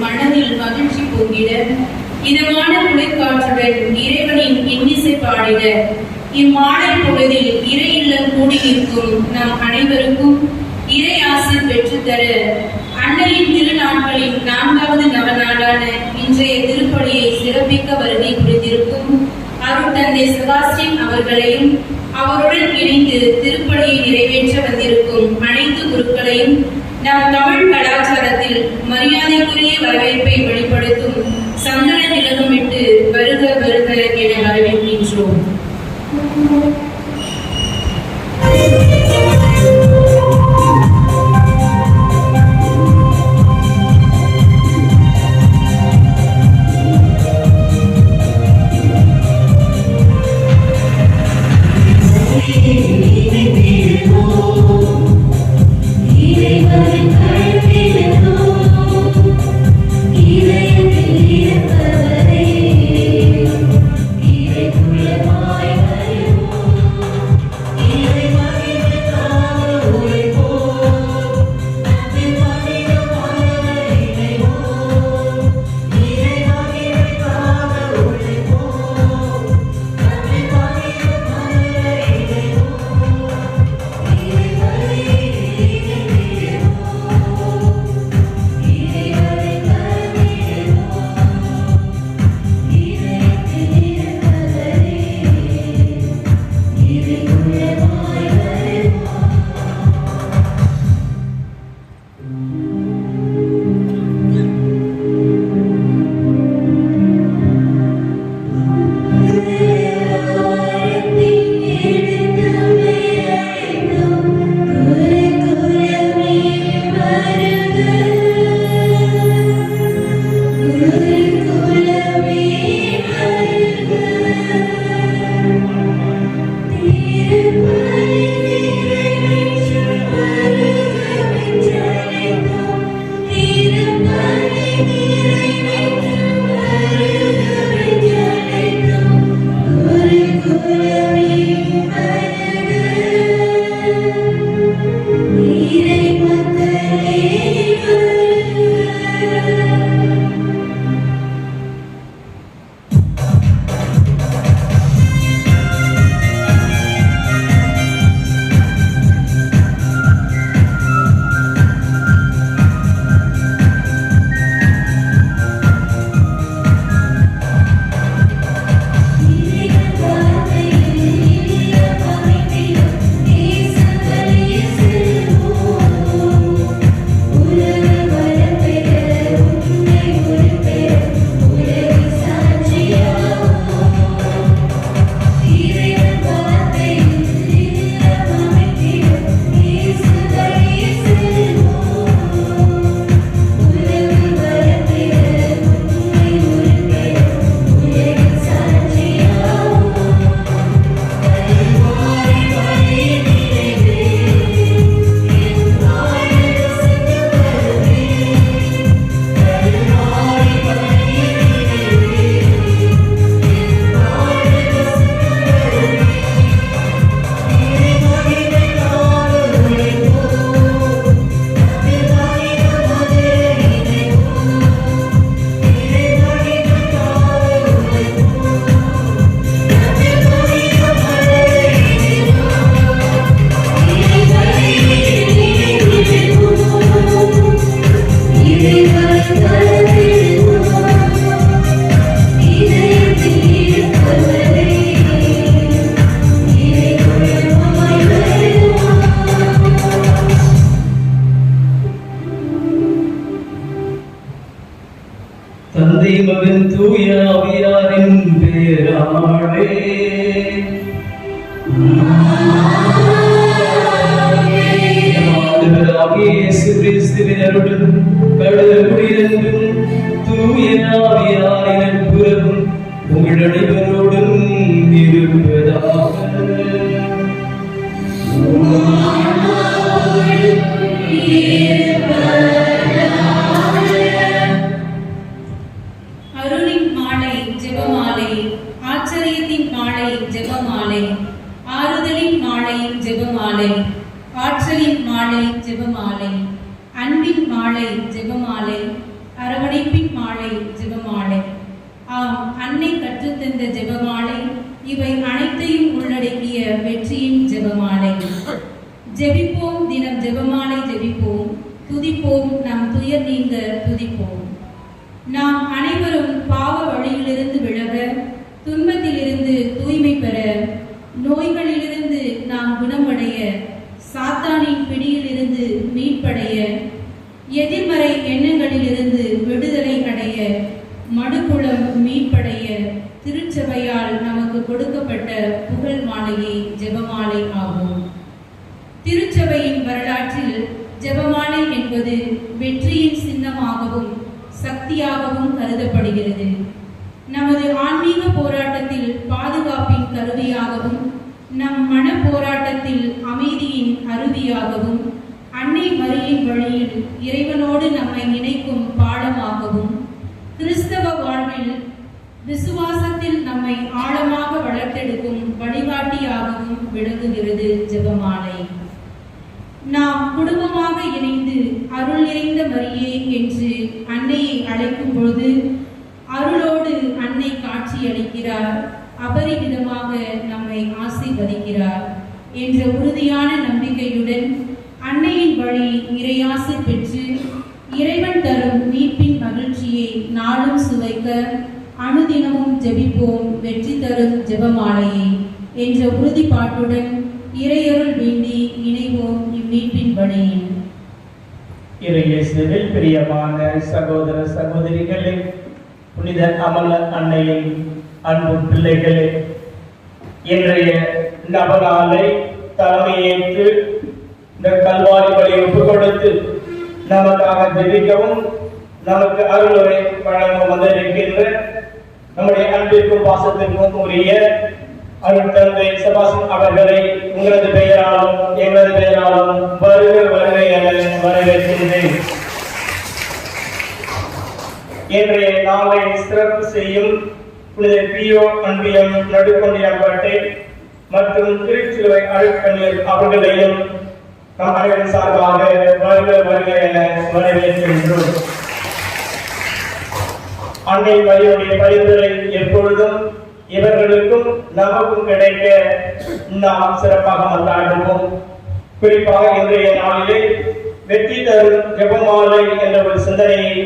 மனதில் மகிழ்ச்சி பொங்கிட, இதமான குளிர்காற்றுடன் இறைவனின் இன்னிசை பாடிட, இம்மாலை பொழுதில் இறை இல்லம் கூடியிருக்கும் நம் அனைவருக்கும் இறை ஆசி பெற்றுத்தர அன்னையின் திருநாட்களின் 4வது நவநாளான இன்றைய திருப்பலியை சிறப்பிக்க வருகை புரிந்திருக்கும் அருட்தந்தை செபாஸ்டியன் அவர்களையும் அவருடன் இணைந்து திருப்பலியை நிறைவேற்ற வந்திருக்கும் அனைத்து குருக்களையும் நம் தமிழ் கலாச்சாரத்தில் மரியாதைக்குரிய வரவேற்பை வெளிப்படுத்தும் சந்தன திலகமிட்டு வருக வருக என வரவேற்கின்றோம். தந்தை மகன் தூய ஆவியாரின் பேராலே ஆண்டவராகிய இயேசு கிறிஸ்துவின் அருளும் கடவுளின் தூய ஆவியாரின் நட்புறவும் உங்கள் அனைவரோடும் இருப்பதாக. அருளின் மாலை ஜெபமாலை, ஆச்சரியத்தின் மாலை ஜெபமாலை, ஆறுதலின் மாலை மாலை ஜெபமாலை, ஆற்றலின் மாலை ஜெபமாலை, அன்பின் மாலை ஜெபமாலை, அரவணைப்பின் மாலை ஜெபமாலை. ஆம், அன்னை கற்றுத்தந்த ஜெபமாலை இவை அனைத்தையும் உள்ளடக்கிய வெற்றியின் ஜெபமாலை. ஜெபிப்போம், தினம் ஜெபமாலை ஜெபிப்போம், துதிப்போம், நம் துயர் நீங்க துதிப்போம். நாம் அனைவரும் பாவ வழியிலிருந்து விலக, துன்பத்திலிருந்து தூய்மை பெற, நோய்களிலிருந்து நாம் குணமடைய, சாத்தானின் பிடியிலிருந்து மீட்படைய, எதிர்மறை எண்ணங்களிலிருந்து விடுதலை அடைய, மடுக்குளம் மீட்படைய திருச்சபையால் நமக்கு கொடுக்கப்பட்ட புகழ் மாலையே ஜெபமாலை ஆகும். திருச்சபையின் வரலாற்றில் ஜெபமாலை என்பது வெற்றியின் சின்னமாகவும் சக்தியாகவும் கருதப்படுகிறது. நமது ஆன்மீக போராட்டத்தில் பாதுகாப்பின் கருவியாகவும், நம் மன போராட்டத்தில் அமைதியின் அருவியாகவும், அன்னை மரியின் வழியில் இறைவனோடு நம்மை இணைக்கும் பாலமாகவும், கிறிஸ்தவ வாழ்வில் விசுவாசத்தில் நம்மை ஆழமாக வளர்த்தெடுக்கும் வழிகாட்டியாகவும் விளங்குகிறது ஜெபமாலை. நாம் குடும்பமாக இணைந்து அருள் நிறைந்த மரியே என்று அன்னையை அழைக்கும் பொழுது அருளோடு அன்னை காட்சி அளிக்கிறார், அபரிமிதமாக நம்மை ஆசீர்வதிக்கிறார் என்ற உறுதியான நம்பிக்கையுடன் அன்னையின் வழி இறையாசி பெற்று இறைவன் தரும் மீட்பின் மகிழ்ச்சியை நாளும் சுவைக்க அனுதினமும் ஜெபிப்போம் வெற்றி தரும் ஜெபமாலையை என்ற உறுதிப்பாட்டுடன் இறையருள் வேண்டி இணைவோம் இம்மீட்பின் வழியில். இறையேசுவில் பிரியமான சகோதர சகோதரிகளே, புனித அமல அன்னையின் அன்பு பிள்ளைகளே, இன்றைய நவநாளை தலைமையேற்று இந்த கல்வாரி பலி ஒப்புக் கொடுத்து நமக்காக ஜெபிக்கவும் நமக்கு அருளுரை வழங்க வந்திருக்கின்ற நம்முடைய அன்பிற்கும் பாசத்திற்கும் உரிய அருள் தந்தை செபாஸ்டியன் அவர்களை உங்களது பெயராலும் எங்களது பெயராலும் வருக வருக என வரவேற்கின்றேன். இன்றைய நாளை சிறப்பு செய்யும் புனித பியோ அன்பியம் நடுக்கொண்டியம்பட்டை மற்றும் திருச்சிலுவை அருட்கண்ணீர் அவர்களையும் நம் அனைவரின் சார்பாக வருக வருக என வரவேற்கின்றோம். அன்னை மரியுடைய பரிந்துரை எப்பொழுதும் இவர்களுக்கும் நமக்கும் கிடைக்க நாம் சிறப்பாக கொண்டாடுவோம். குறிப்பாக இன்றைய நாளிலே வெற்றி தரும் ஜெபமாலை என்ற ஒரு சிந்தனையை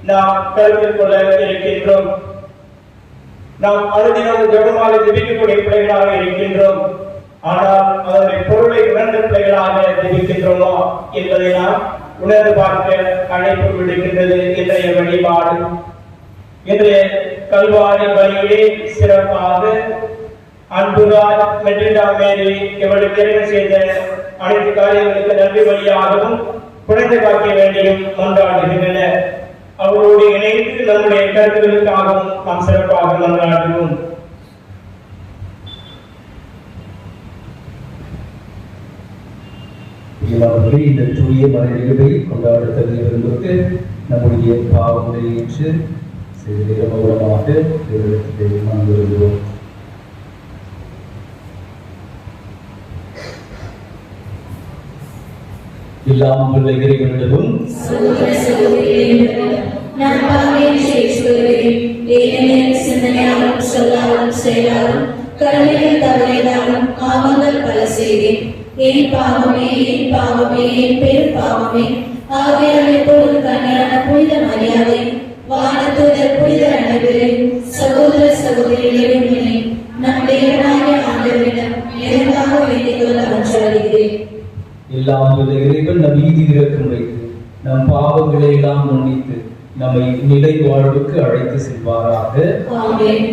நாம் கருத்தில் கொள்ள இருக்கின்றோம். நாம் அனுதினம் ஜெபமாலை ஜெபிக்கக்கூடிய பிள்ளைகளாக இருக்கின்றோம். ஆனால் அதனுடைய பொருளை உணர்ந்த பிள்ளைகளாக ஜெபிக்கின்றோமா என்பதை நாம் உணர்ந்து பார்க்க அழைப்பு விடுக்கின்றது இன்றைய வழிபாடு. இன்றைய கல்வாரி பலியிலே சிறப்பாக அன்புராஜ் மெட்ரிடா மேரி இவளுக்கு இறைவன் செய்த அனைத்து காரியங்களுக்கு நன்றி வழியாகவும் குழந்தை காக்க வேண்டியும் கொண்டாடுகின்றனர். அவரோடு இணைந்து நம்முடைய கருத்துக்களுக்காகவும் நாம் சிறப்பாக கொண்டாடுவோம். இந்த தூய மறை நிகழ்வை கொண்டாட தகுதி வரும்போது நம்முடைய பாவங்களை ஏற்று சிறிது மூலமாக வருகிறோம். எல்லாம் உள்ள இறைவனிடமும் சிந்தனையாலும் சொல்லாலும் செயலாலும் கடமைகள் தவறினாலும் பாவங்கள் பல செய்தேன். என் பாவமே, என் பாவமே, என் பெரும் பாவமே. ஆகையால் எப்போதும் கண்ணியான புனித மரியாதை, வானதூதர் புனிதர் அனைவரின் சகோதர சகோதரிகளை நம் தேவனாகிய ஆண்டவரிடம் எனக்காக வேண்டிக் கொள்ள மன்றாடுகிறேன். எல்லாம் உள்ள இறைவன் நம் மீது இரக்கம் வைத்து நம் பாவங்களை எல்லாம் மன்னித்து நம்மை நிலை வாழ்வுக்கு அழைத்து செல்வாராக. ஆமென்.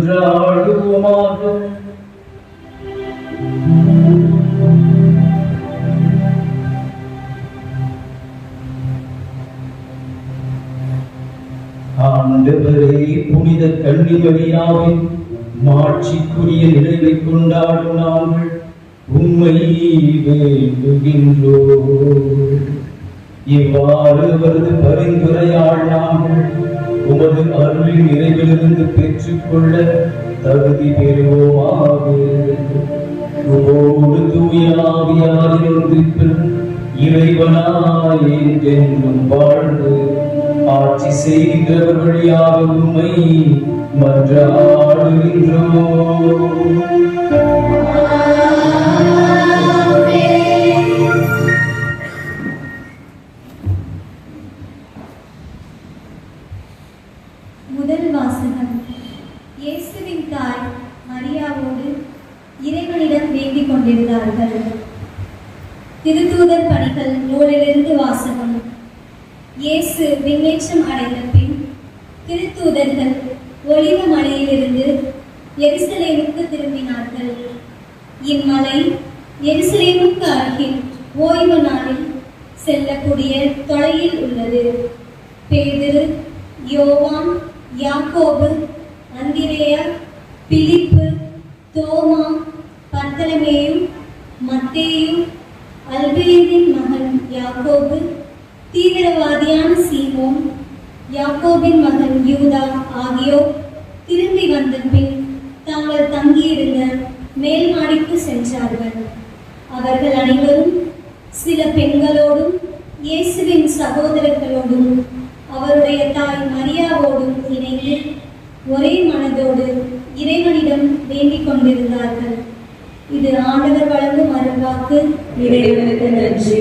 மன்றாடுவோமாக. ஆண்டவரே, புனித கன்னிமரியாவின் மாட்சிக்குரிய நினைவை கொண்டாடும் நாங்கள் உம்மை வேண்டுகின்றோம். இவ்வாறு அவரது பரிந்துரையால் நாங்கள் உமது அருளின் நிறைவிலிருந்து பெற்றுக்கொள்ள தகுதி பெறுவோமாக. உமோடு தூய ஆவியாரின் ஒன்றிப்பில் இறைவனாய் என்றென்றும் வாழ்ந்து ஆட்சி செய்கின்றவர் வழியாக உம்மை மன்றாடுகின்றோம். முதல் வாசகம். இயேசுவின் தாய் மரியாவோடு இறைவனிடம் வேண்டிக் கொண்டிருந்தார்கள். திருத்தூதர் பணிகள் நூலிலிருந்து வாசகம். இயேசு விண்ணேற்றம் அடைந்த பின் திருத்தூதர்கள் ஒலிவ மலையிலிருந்து எருசலேமுக்கு திரும்பினார்கள். இம்மலை எருசலேமுக்கு அருகில் ஓய்வு நாளில் செல்லக்கூடிய தொலையில் உள்ளது. பேதுரு, யோவான், யாக்கோபு, அந்திரேயா, பிலிப்பு, தோமா, பர்தலமேயு, மத்தேயு, அல்பேயுவின் மகன் யாக்கோபு, தீவிரவாதியான சீமோன், யாக்கோபின் மகன் யூதா ஆகியோர் திரும்பி வந்த பின் தாங்கள் தங்கியிருந்த மேல் மாடிக்கு சென்றார்கள். அவர்கள் அனைவரும் சில பெண்களோடும் இயேசுவின் சகோதரர்களோடும் அவருடைய தாய் மரியாவோடும் இணைந்து ஒரே மனதோடு இறைவனிடம் வேண்டிக் கொண்டிருந்தார்கள். இது ஆண்டவர் வழங்கும் அருள்வாக்கு. இறைவனுக்கு நன்றி.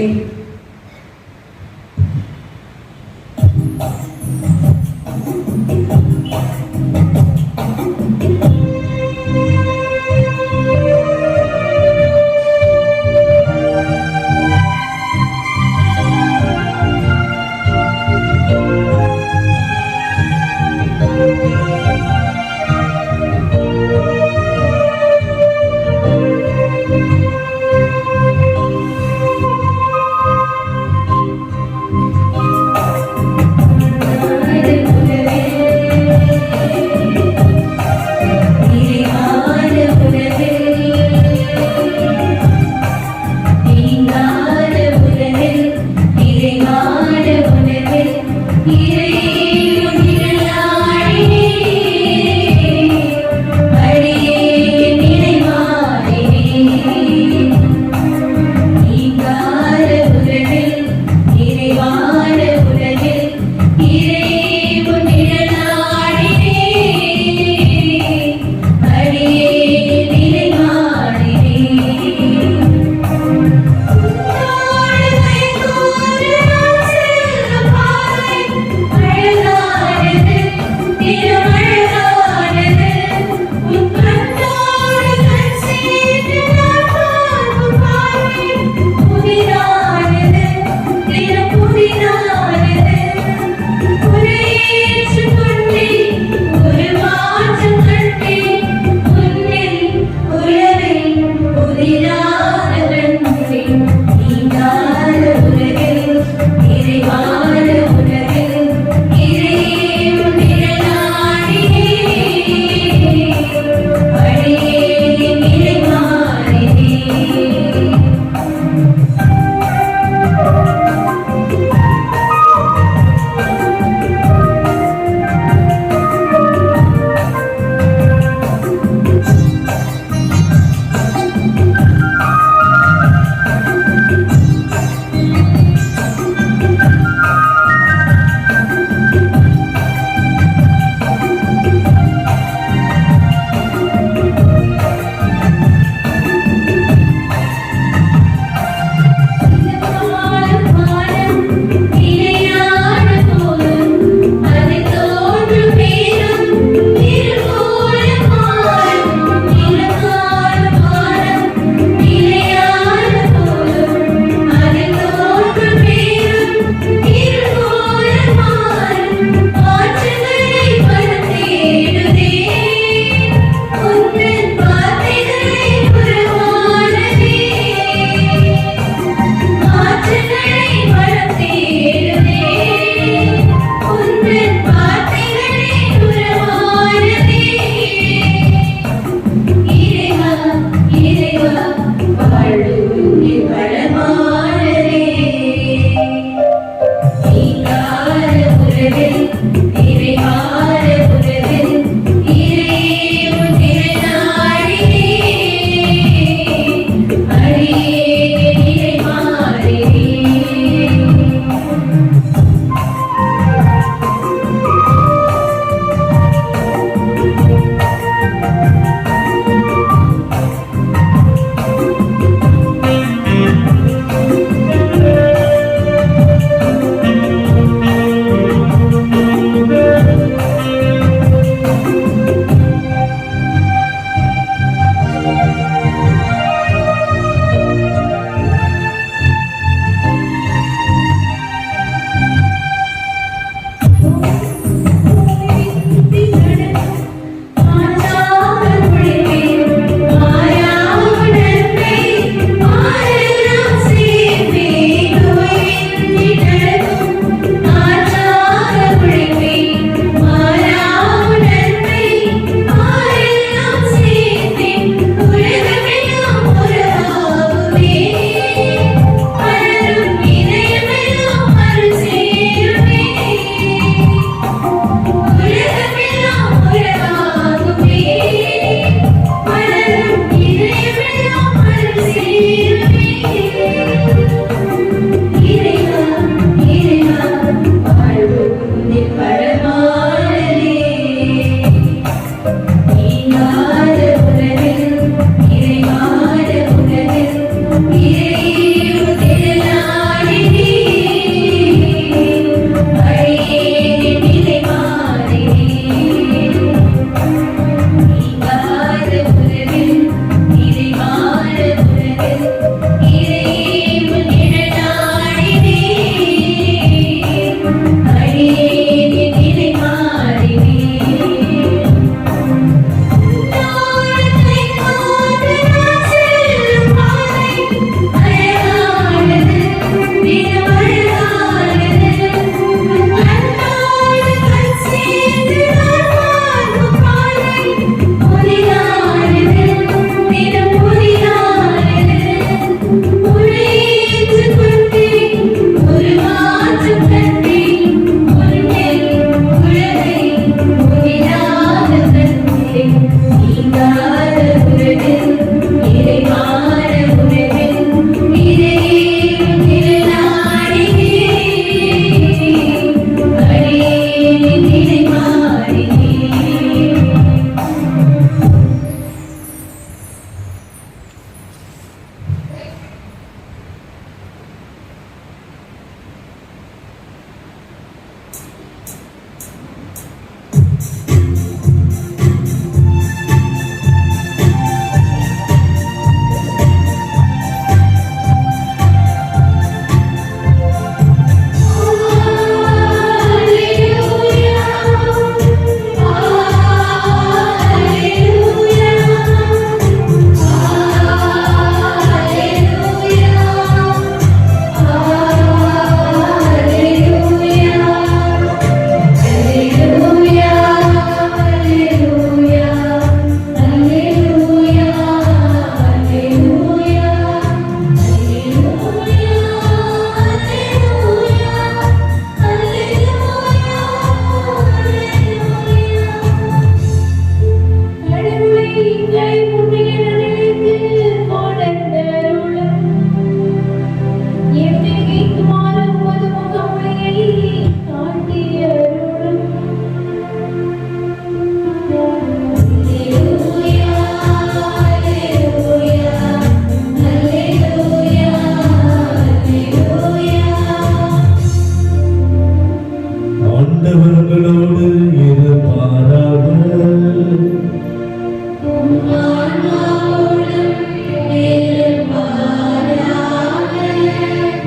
ஆண்டவர்களோடு இருப்பாராக.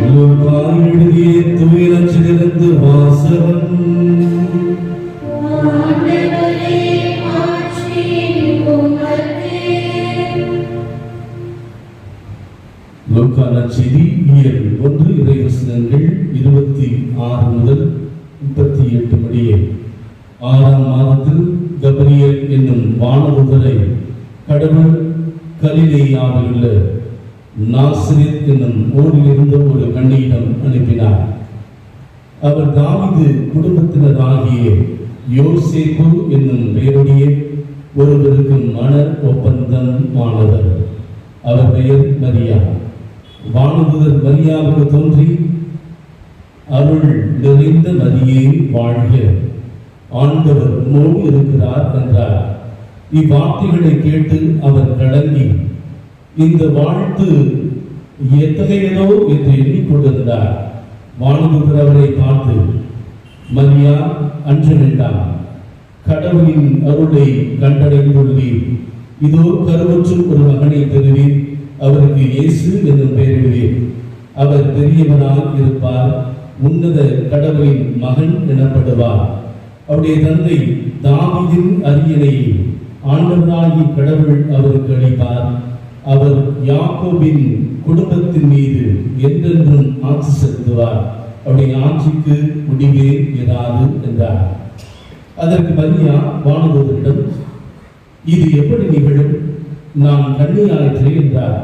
லூக்கா எழுதிய தூய நற்செய்தியிலிருந்து வாசகம். லூக்கா நற்செய்தி இயல் 1 இறைவசனங்கள் 26 முதல் 38 முடியே. 6ஆம் மாதத்தில் கபிரியேல் என்னும் வானதூதரை கடவுள் கலிலேயாவில் உள்ள நாசரேத் என்னும் ஊரில் இருந்த ஒரு கன்னியிடம் அனுப்பினார். அவர் தாவீது குடும்பத்தினராகிய யோசேப்பு என்னும் பெயருடைய ஒருவருக்கு மன ஒப்பந்தமானவர். அவர் பெயர் மரியா. வானதூதர் மரியாவுக்கு தோன்றி, அருள் நிறைந்த மரியே வாழ்க, ஆண்டவர் உம்மோடு இருக்கிறார் என்றார். இவ்வார்த்தைகளை கேட்டு அவர் கலங்கி, இந்த வாழ்த்து எத்தகையதோ என்று எண்ணிக்கொண்டிருந்தார். வானதூதர் அவரை பார்த்து, மரியா, அஞ்ச வேண்டாம், கடவுளின் அருளை கண்டடைந்துள்ளீர். இதோ கருவுற்றும் ஒரு மகனை பெறுவீர், அவருக்கு இயேசு என்னும் பெயரிடுவீர். அவர் பெரியவனாக இருப்பார், உன்னத கடவுளின் மகன் எனப்படுவார். அவருடைய தந்தை தாவீதின் அரியணை ஆண்டவராகிய கடவுள் அவருக்கு அளிப்பார். அவர் யாக்கோபின் குடும்பத்தின் மீது என்றென்றும் ஆட்சி செலுத்துவார். அவருடைய ஆட்சிக்கு முடிவே இராது என்றார். அதற்கு மரியா வானதூதரிடம், இது எப்படி நிகழும்? நான் கன்னியாயிற்றே என்றார்.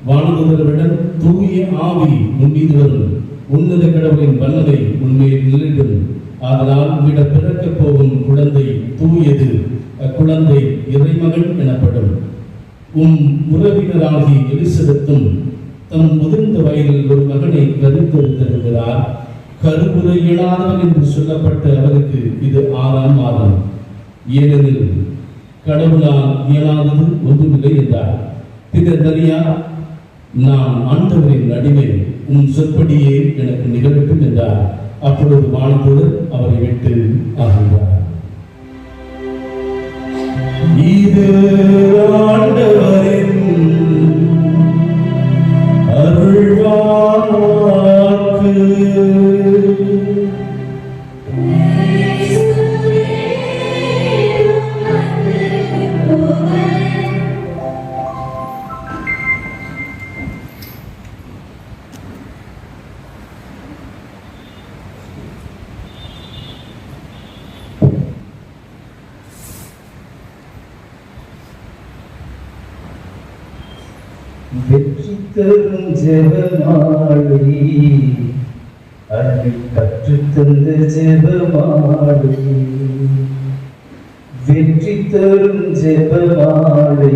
வானதூதரிடம், தூய ஆவி உன் மீது வரும், உன்னத கடவுளின் வல்லமை உன்மேல் நிலையிடும். அதனால் உன்னிடம் பிறக்கப் போகும் குழந்தை தூயது, அக்குழந்தை இறைமகன் எனப்படும். உம் உறவினராகி எலிசபெத்தும் தம் முதிர்ந்த வயதில் ஒரு மகனை கருத்தெடுத்திருக்கிறார். கருவுரை இயலாதவன் என்று சொல்லப்பட்ட அவருக்கு இது 6ஆம் மாதம். ஏனெனில் கடவுளால் இயலாதது ஒன்றுமில்லை என்றார். பின்னர் மரியா, நான் ஆண்டவரின் அடிமை, உன் சொற்படியே எனக்கு நிகழட்டும் என்றார். அப்பொழுது வானதூதர் அவரை விட்டு அகன்றார். இது ஆண்டவரின் அருள்வாக்கு. வெற்றி தரும் ஜெபமாலை, அன்னை கற்றுத்தந்த ஜெபமாலை. வெற்றி தரும் ஜெபமாலை,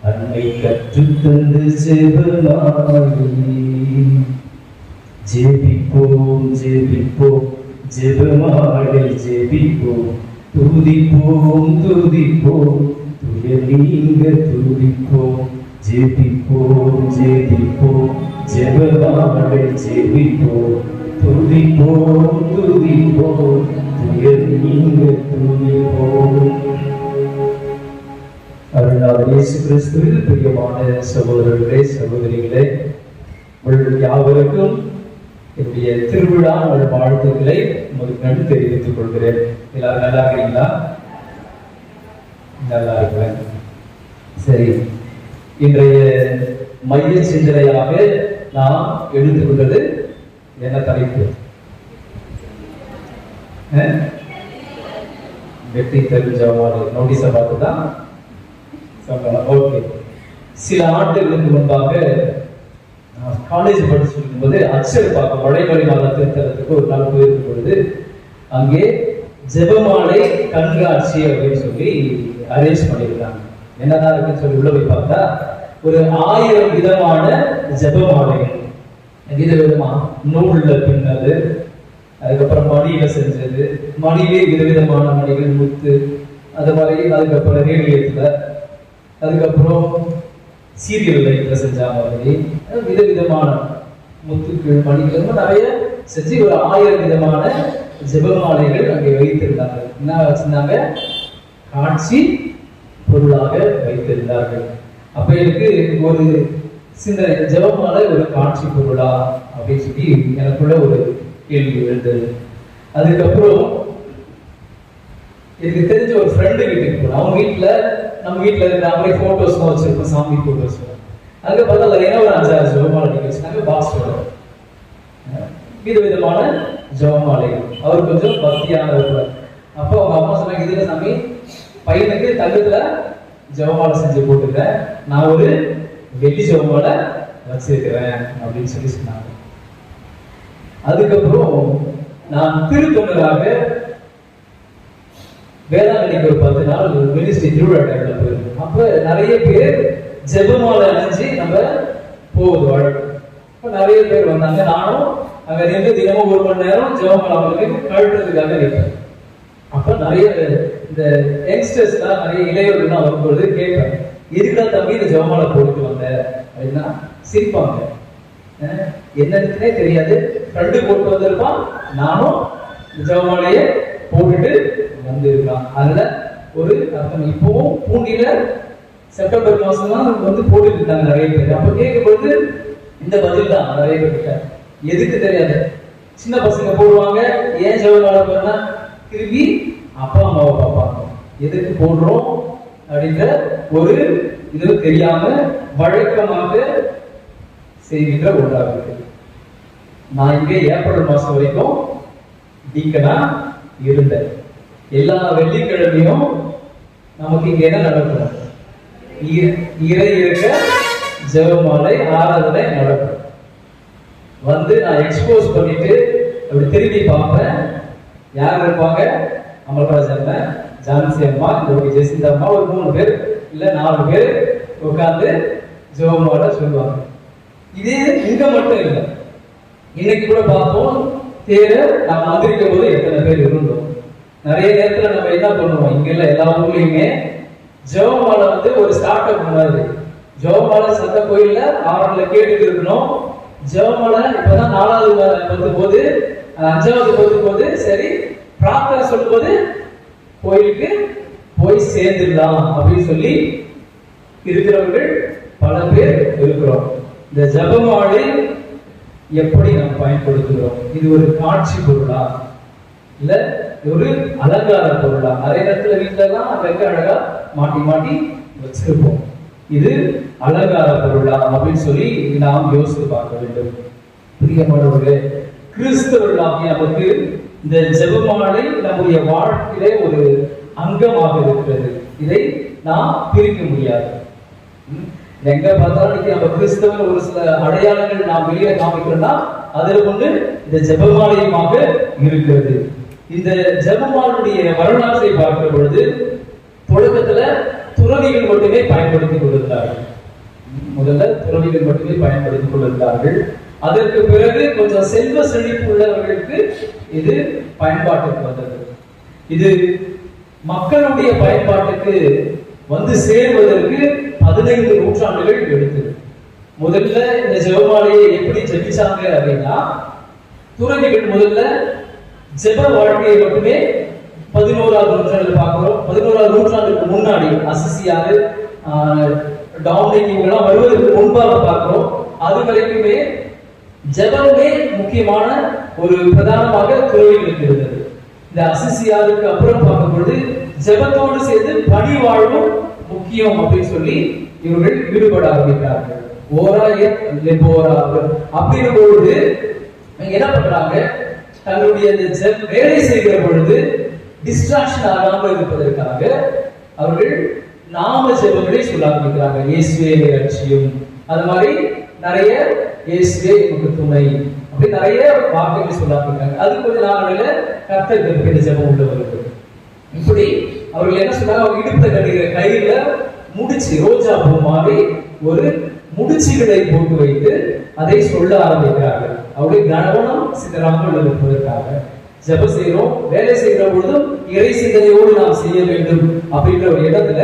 அன்னை கற்றுத்தந்த ஜெபமாலை. ஜெபிப்போம் ஜெபிப்போம் ஜெபமாலை ஜெபிப்போம், துதிப்போம் துதிப்போம் துயர் நீங்க துதிப்போம். ஜெபிப்போம் ஜெபிப்போம் ஜெபமாலை ஜெபிப்போம், துதிப்போம் துதிப்போம் துயர் நீங்க துதிப்போம். அருளாளர் இயேசு கிறிஸ்துவில் பிரியமான சகோதரர்களே சகோதரிகளே, உங்கள் யாவருக்கும் என்னுடைய திருவிழா வாழ்த்துக்களை உங்களுக்கு நன்றி தெரிவித்துக் கொள்கிறேன். எல்லாரும் நல்லா இருக்கிறீங்களா? நல்லா இருக்கிறேன். சரி, இன்றைய மைய சிந்தனையாக நாம் எடுத்துக்கொண்டது என்ன தலைப்பு? வெற்றி தரும் ஜெபமாலை. நோட்டீஸை பார்த்துதான் சொல்லலாம். ஓகே, சில ஆண்டுகளுக்கு முன்பாக காலேஜ் படிச்சு இருக்கும்போது அச்சல் பார்க்க வளைமொழி மாத திருத்தலத்துக்கு ஒரு நாள் போயிருக்கும் பொழுது அங்கே ஜெபமாலை கண்காட்சி அப்படின்னு சொல்லி அரேஞ்ச் பண்ணியிருக்காங்க. என்னதான் இருக்குன்னு சொல்லி உள்ள போய் பார்த்தா ஒரு 1000 விதமான ஜெபமாலைகள், விதவிதமா நூல்ல பின்னது, அதுக்கப்புறம் மணியில செஞ்சது, மணியிலே விதவிதமான மணிகள், முத்து, அது மாதிரி, அதுக்கப்புறம் ரேடியத்துல, அதுக்கப்புறம் சீரியல் லைட்ல செஞ்ச மாதிரி விதவிதமான முத்துக்கள், மணிகள், நிறைய செஞ்சு ஒரு 1000 விதமான ஜெபமாலைகள் அங்கே வைத்திருந்தார்கள். என்ன வச்சிருந்தாங்க? காட்சி பொருளாக வைத்திருந்தார்கள். அப்ப எனக்கு ஒரு சிந்தனை, ஜெபமாலை ஒரு காட்சி பொருளா அப்படின்னு சொல்லி எனக்குள்ள ஒரு கேள்வி எழுந்தது. அதுக்கப்புறம் எனக்கு தெரிஞ்ச ஒரு ஃப்ரெண்டு வீட்டுக்கு போனோம். அவங்க வீட்டுல நம்ம வீட்டுல இருக்கிற மாதிரி போட்டோஸ்லாம் வச்சிருப்போம், சாமி போட்டோஸ். அங்க பார்த்தா லைனா ஒரு 5-6 ஜெபமாலை நீங்க வச்சுனாங்க பாக்ஸோட, விதவிதமான ஜெபமாலைகள். அவர் கொஞ்சம் பக்தியான இருப்பார். அப்போ அவங்க அம்மா சொன்னாங்க, இதுல சாமி பையனுக்கு தங்கத்துல ஜெபமாலை செஞ்சு போட்டுக்கிறேன், நான் ஒரு வெள்ளி ஜெபமாலை வச்சிருக்கிறேன் அப்படின்னு சொல்லி சொன்னாங்க. அதுக்கப்புறம் நான் திருத்தொண்டராக வேளாங்கண்ணிக்கு ஒரு 10 நாள் மினிஸ்ட்ரி திருவிழா டைம்ல போயிருந்தோம். அப்ப நிறைய பேர் ஜெபமாலை அணிஞ்சு நம்ம போகுது வழக்கம். இப்ப நிறைய பேர் வந்தாங்க. நானும் அங்க நின்று தினமும் 1 மணி நேரம் ஜெபமாலை அவங்களுக்கு கழட்டுறதுக்காக நிற்பேன். அப்ப நிறைய இந்த யங்ஸ்டர்ஸ் எல்லாம், நிறைய இளைஞர்கள்லாம் வரும்பொழுது கேட்பேன், எதுக்கா தம்பி இந்த ஜெபமாலை போட்டு வந்த அப்படின்னா சிரிப்பாங்க. என்னன்னே தெரியாது, ஃப்ரெண்டு போட்டு வந்திருப்பான், நானும் ஜெபமாலையை போட்டுட்டு வந்திருக்கான். அதுல ஒரு அர்த்தம். இப்பவும் பூண்டியில செப்டம்பர் மாசம் தான் வந்து போட்டுட்டு இருக்காங்க நிறைய பேர். அப்ப கேட்கும்போது இந்த பதில் தான் நிறைய பேர். எதுக்கு தெரியாது, சின்ன பசங்க போடுவாங்க, ஏன் ஜெபமாலை போடுறா, திரும்பி அப்பா அம்மாவை பார்ப்பாங்க, எதுக்கு போடுறோம் அப்படின்ற ஒரு இது தெரியாம வழக்கமாக செய்கின்ற ஒன்றாக இருக்கு. நான் இங்கே ஏப்ரல் மாசம் வரைக்கும் டீக்கனா இருந்தேன். எல்லா வெள்ளிக்கிழமையும் நமக்கு இங்க என்ன நடக்கும்? இறை இருக்க ஜெபமாலை ஆராதனை நடக்கும். வந்து நான் எக்ஸ்போஸ் பண்ணிட்டு அப்படி திரும்பி பார்ப்பேன், யார் இருப்பாங்க? அமல்ராஜ் அண்ணன், ஜான்சி அம்மா, ஜெசிந்தா அம்மா, ஒரு 3 பேர் இல்ல 4 பேர் உட்கார்ந்து ஜெபமாலை சொல்லுவாங்க. இதே இங்க மட்டும் இல்லை, இன்னைக்கு கூட பார்ப்போம், தேர நாம் வந்திருக்கும் போது எத்தனை பேர் இருந்தோம். நிறைய நேரத்துல நம்ம என்ன பண்ணுவோம், இங்க இல்ல எல்லா ஊர்லயுமே ஜெபமாலை வந்து ஒரு ஸ்டார்ட் அப் மாதிரி. ஜெபமாலை சத்த கோயில்ல 6ல கேட்டுட்டு இருக்கணும். ஜெபமாலை இப்பதான் 4வது பத்து போது, 5வது பத்து போது, சரி பிரார்த்தனை சொல்லும் போது கோயிலுக்கு போய் சேர்ந்துடலாம் அப்படின்னு சொல்லி இருக்கிறவர்கள் பல பேர் இருக்கிறோம். இந்த ஜெபமாலை எப்படி நாம் பயன்படுத்துகிறோம்? இது ஒரு காட்சி பொருளா இல்ல ஒரு அலங்கார பொருளா? நிறைய நேரத்துல வீட்டுல எல்லாம் அங்க அழகா மாட்டி மாட்டி வச்சிருப்போம். இது அலங்கார பொருளா அப்படின்னு சொல்லி நாம் யோசித்து பார்க்க வேண்டும். பிரியமானவர்களே, கிறிஸ்தவர்களாகிய நமக்கு இந்த ஜெபமாலை நம்முடைய வாழ்க்கையிலே ஒரு அங்கமாக இருக்கிறது. இதை நாம் பிரிக்க முடியாது. எங்க பார்த்தாலும் நம்ம கிறிஸ்தவன் ஒரு சில அடையாளங்கள் நாம் வெளியே காமிக்கிறோம்னா அதுல ஒன்று இந்த ஜெபமாலையுமாக இருக்கிறது. இந்த ஜெபமாலையுடைய வரலாற்றை பார்க்கிற பொழுது தொடக்கத்துல துறவிகள் மட்டுமே பயன்படுத்திக் கொண்டிருந்தார்கள். முதல்ல துறவிகள் மட்டுமே பயன்படுத்திக் கொண்டிருந்தார்கள். அதற்கு பிறகு கொஞ்சம் செல்வ செழிப்பு உள்ளவர்களுக்கு இது பயன்பாட்டுக்கு வந்தது. இது மக்களுடைய பயன்பாட்டுக்கு வந்து சேர்வதற்கு 15 நூற்றாண்டுகள் எடுத்தது. முதல்ல இந்த ஜெபமாலையை எப்படி ஜெபிச்சாங்க அப்படின்னா, துறவிகள் முதல்ல ஜெப வாழ்க்கையை மட்டுமே 11ஆவது நூற்றாண்டுல பார்க்கிறோம். 11ஆவது நூற்றாண்டுக்கு முன்னாடி அசிசியாரு, டாமினிக் இவங்கெல்லாம் வருவதற்கு முன்பாக பார்க்கிறோம். அது வரைக்குமே ஜெபமே முக்கியமான ஒரு பிரதானமாக துறவிகளுக்கு இருந்தது. இந்த அசிசியாருக்கு அப்புறம் பார்க்கும்போது ஜெபத்தோடு சேர்ந்து பணி வாழ்வும் முக்கியம் அப்படின்னு சொல்லி இவர்கள் ஈடுபட ஆரம்பித்தார்கள். அப்படின்ற பொழுது என்ன பண்றாங்க, தங்களுடைய வேலை செய்கிற பொழுது டிஸ்ட்ராக்ஷன் ஆகாமல் இருப்பதற்காக அவர்கள் நாம ஜெபங்களை சொல்ல ஆரம்பிக்கிறாங்க. இயேசுவே ரட்சியும், அது மாதிரி நிறைய இயேசுவே நமக்கு துணை, அப்படி நிறைய வார்த்தைகளை சொல்ல ஆரம்பிக்கிறாங்க. அது கொஞ்ச நாளில கர்த்தருக்கு ஜெபம் உள்ள வருது. இப்படி அவர்கள் என்ன சொன்னாங்க, அவங்க இடுப்புல கட்டுகிற கையில முடிச்சு, ரோஜா பூ மாதிரி ஒரு முடிச்சுகளை போட்டு வைத்து அதை சொல்ல ஆரம்பிக்கிறார்கள். அவருடைய கவனம் சிதறாமல் இருப்பதற்காக ஜெபம் செய்கிறோம். வேலை செய்கிற பொழுதும் இறை சிந்தனையோடு நாம் செய்ய வேண்டும் அப்படின்ற ஒரு இடத்துல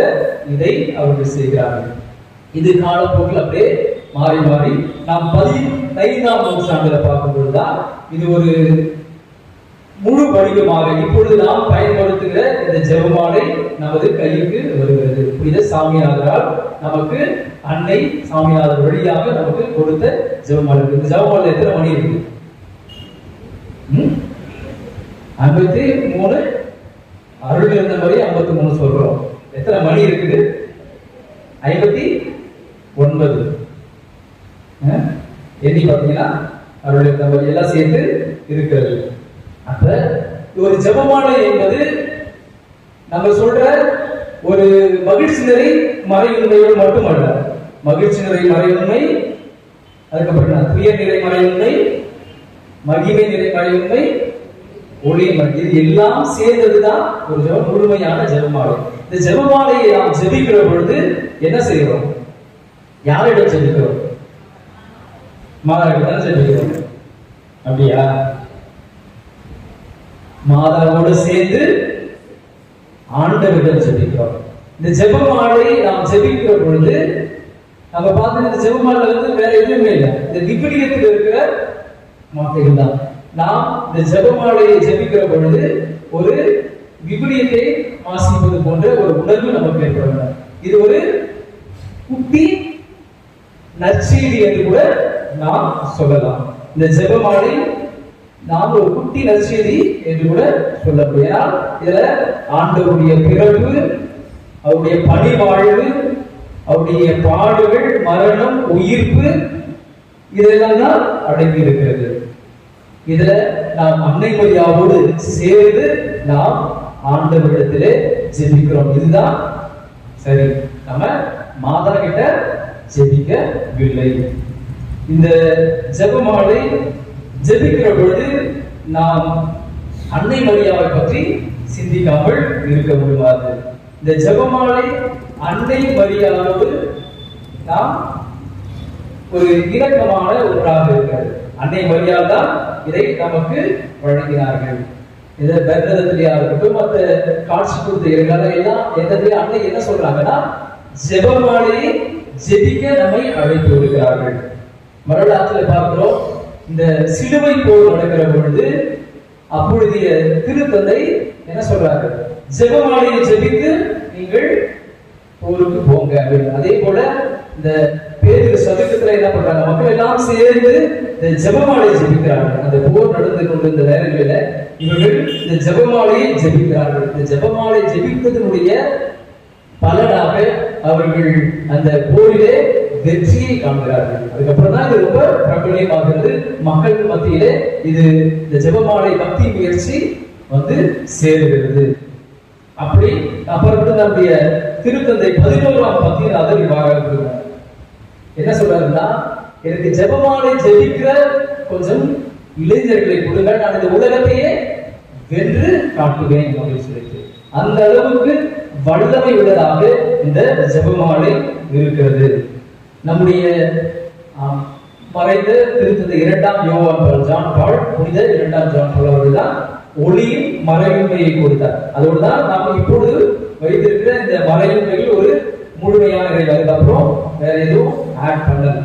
இதை அவர்கள் செய்கிறார்கள். இது காலப்போக்கில் அப்படியே மாறி மாறி நாம் 15ஆம் நூற்றாண்டுல பார்க்கும்போதுதான் இது ஒரு முழு வடிவமாக இப்பொழுது நாம் பயன்படுத்துகிற இந்த ஜெபமாலை நமது கைக்கு வருகிறது. புனித சாமியாரால் நமக்கு அன்னை சாமியார் வழியாக நமக்கு கொடுத்த ஜெபமாலை. இந்த ஜெபமாலை எத்தனை மணி இருக்கு? 53. அருள் இருந்த மாதிரி 53 சொல்றோம். எத்தனை மணி இருக்குது? 59. எண்ணி பார்த்தீங்கன்னா அருள் இருந்த மாதிரி எல்லாம் சேர்த்து இருக்கிறது. அப்ப ஒரு ஜெபமாலை என்பது நம்ம சொல்ற ஒரு மகிழ்ச்சி நிறை மறையுண்மையோடு மட்டுமல்ல. மகிழ்ச்சி நிறை மறையுண்மை, அதுக்கப்புறம் துயர் நிறை மறையுண்மை, மகிமை நிறை மறையுண்மை, ஒளிமண், இது எல்லாம் சேர்ந்ததுதான் ஒரு முழுமையான ஜெபமாலை. இந்த ஜெபமாலையை நாம் ஜெபிக்கிற பொழுது என்ன செய்கிறோம்? யாரிடம் ஜெபிக்கிறோம்? மாதாவிடம் ஜெபிக்கிறோம். அப்படியா? மாதாவோடு சேர்ந்து ஆண்டவரிடம் ஜெபிக்கிறோம். இந்த ஜெபமாலை நாம் ஜெபிக்கிற பொழுது நம்ம பார்த்து இந்த ஜெபமாலை வேற எதுவுமே இல்லை, இந்த விவிலியத்தில் இருக்கிற வார்த்தைகள் தான். நாம் இந்த ஜெபமாலையை ஜெபிக்கிற பொழுது ஒரு விவிலியத்தை வாசிப்பது போன்ற ஒரு உணர்வு நமக்கு ஏற்படும். இது ஒரு குட்டி நற்செய்தி என்று கூட நாம் சொல்லலாம். இந்த ஜெபமாலை நாம் ஒரு குட்டி நற்செய்தி என்று கூட சொல்ல முடியும். இதுல ஆண்டவருடைய பிறப்பு, அவருடைய பணி வாழ்வு, அவருடைய பாடுகள், மரணம், உயிர்ப்பு, இதெல்லாம் தான் அடங்கி இருக்கிறது. இதுல நாம் அன்னை மரியாவோடு சேர்ந்து நாம் ஆண்டவரிடத்திலே ஜெபிக்கிறோம். இதுதான் சரி. நம்ம மாதா கிட்ட ஜெபிக்கவில்லை. இந்த ஜெபமாலை ஜெபிக்கிற பொழுது நாம் அன்னை மரியாவை பற்றி சிந்திக்காமல் இருக்க முடியாது. இந்த ஜெபமாலை அன்னை மரியாவோடு நாம் ஒரு இணக்கமான ஒன்றாக இருக்கிறது. அன்னை மரியாள் தான் இதை நமக்கு வழங்கினார்கள். இதை பெர்னதத்திலேயா இருக்கட்டும், மற்ற காட்சி கொடுத்த எல்லாம் எந்த அன்னை என்ன சொல்றாங்கன்னா, ஜெபமாலையை ஜெபிக்க நம்மை அழைத்து விடுகிறார்கள். வரலாற்றில் பார்க்கிறோம், இந்த சிலுவை போர் நடக்கிற பொழுது அப்பொழுதைய திருத்தந்தை என்ன சொல்றாரு? ஜெபமாலையை ஜெபித்து நீங்கள் போருக்கு போங்க அப்படின்னு. அதே போல இந்த பேதுரு சதுக்கத்துல என்ன பண்றாங்க? மக்கள் எல்லாம் சேர்ந்து இந்த ஜெபமாலையை ஜெபிக்கிறார்கள். அந்த போர் நடந்து கொண்டிருந்த நேரங்களில இவர்கள் இந்த ஜெபமாலையை ஜெபிக்கிறார்கள். இந்த ஜெபமாலை ஜெபிப்பதனுடைய பலனாக அவர்கள் அந்த போரிலே வெற்றியை காண்கிறார்கள். அதுக்கப்புறம் தான் இது ரொம்ப பிரபலியமாகிறது மக்கள் மத்தியிலே. இது இந்த ஜெபமாலை பக்தி முயற்சி சேருகிறது. அப்படி அப்புறம் நம்முடைய திருத்தந்தை 11ஆம் பத்தியில் அதற்காக என்ன சொல்றாருன்னா, எனக்கு ஜெபமாலை ஜெபிக்கிற கொஞ்சம் இளைஞர்களை கொடுங்க, நான் இந்த உலகத்தையே வென்று காட்டுவேன் அப்படின்னு சொல்லிட்டு அந்த அளவுக்கு வல்லமை உள்ளதாக இந்த ஜெபமாலை இருக்கிறது. நம்முடைய மறைந்த திருத்தந்தை 2ஆம் யோவான் ஜான் பால், புனித 2ஆம் ஜான் பால் அவர்கள் தான் ஒளியின் மறையுண்மையை கொடுத்தார். அதோடு தான் நாம் இப்பொழுது வைத்திருக்கிற இந்த மறையுண்மையில் ஒரு முழுமையான நிறைவு. அப்புறம் வேற எதுவும் ஆட் பண்ணல.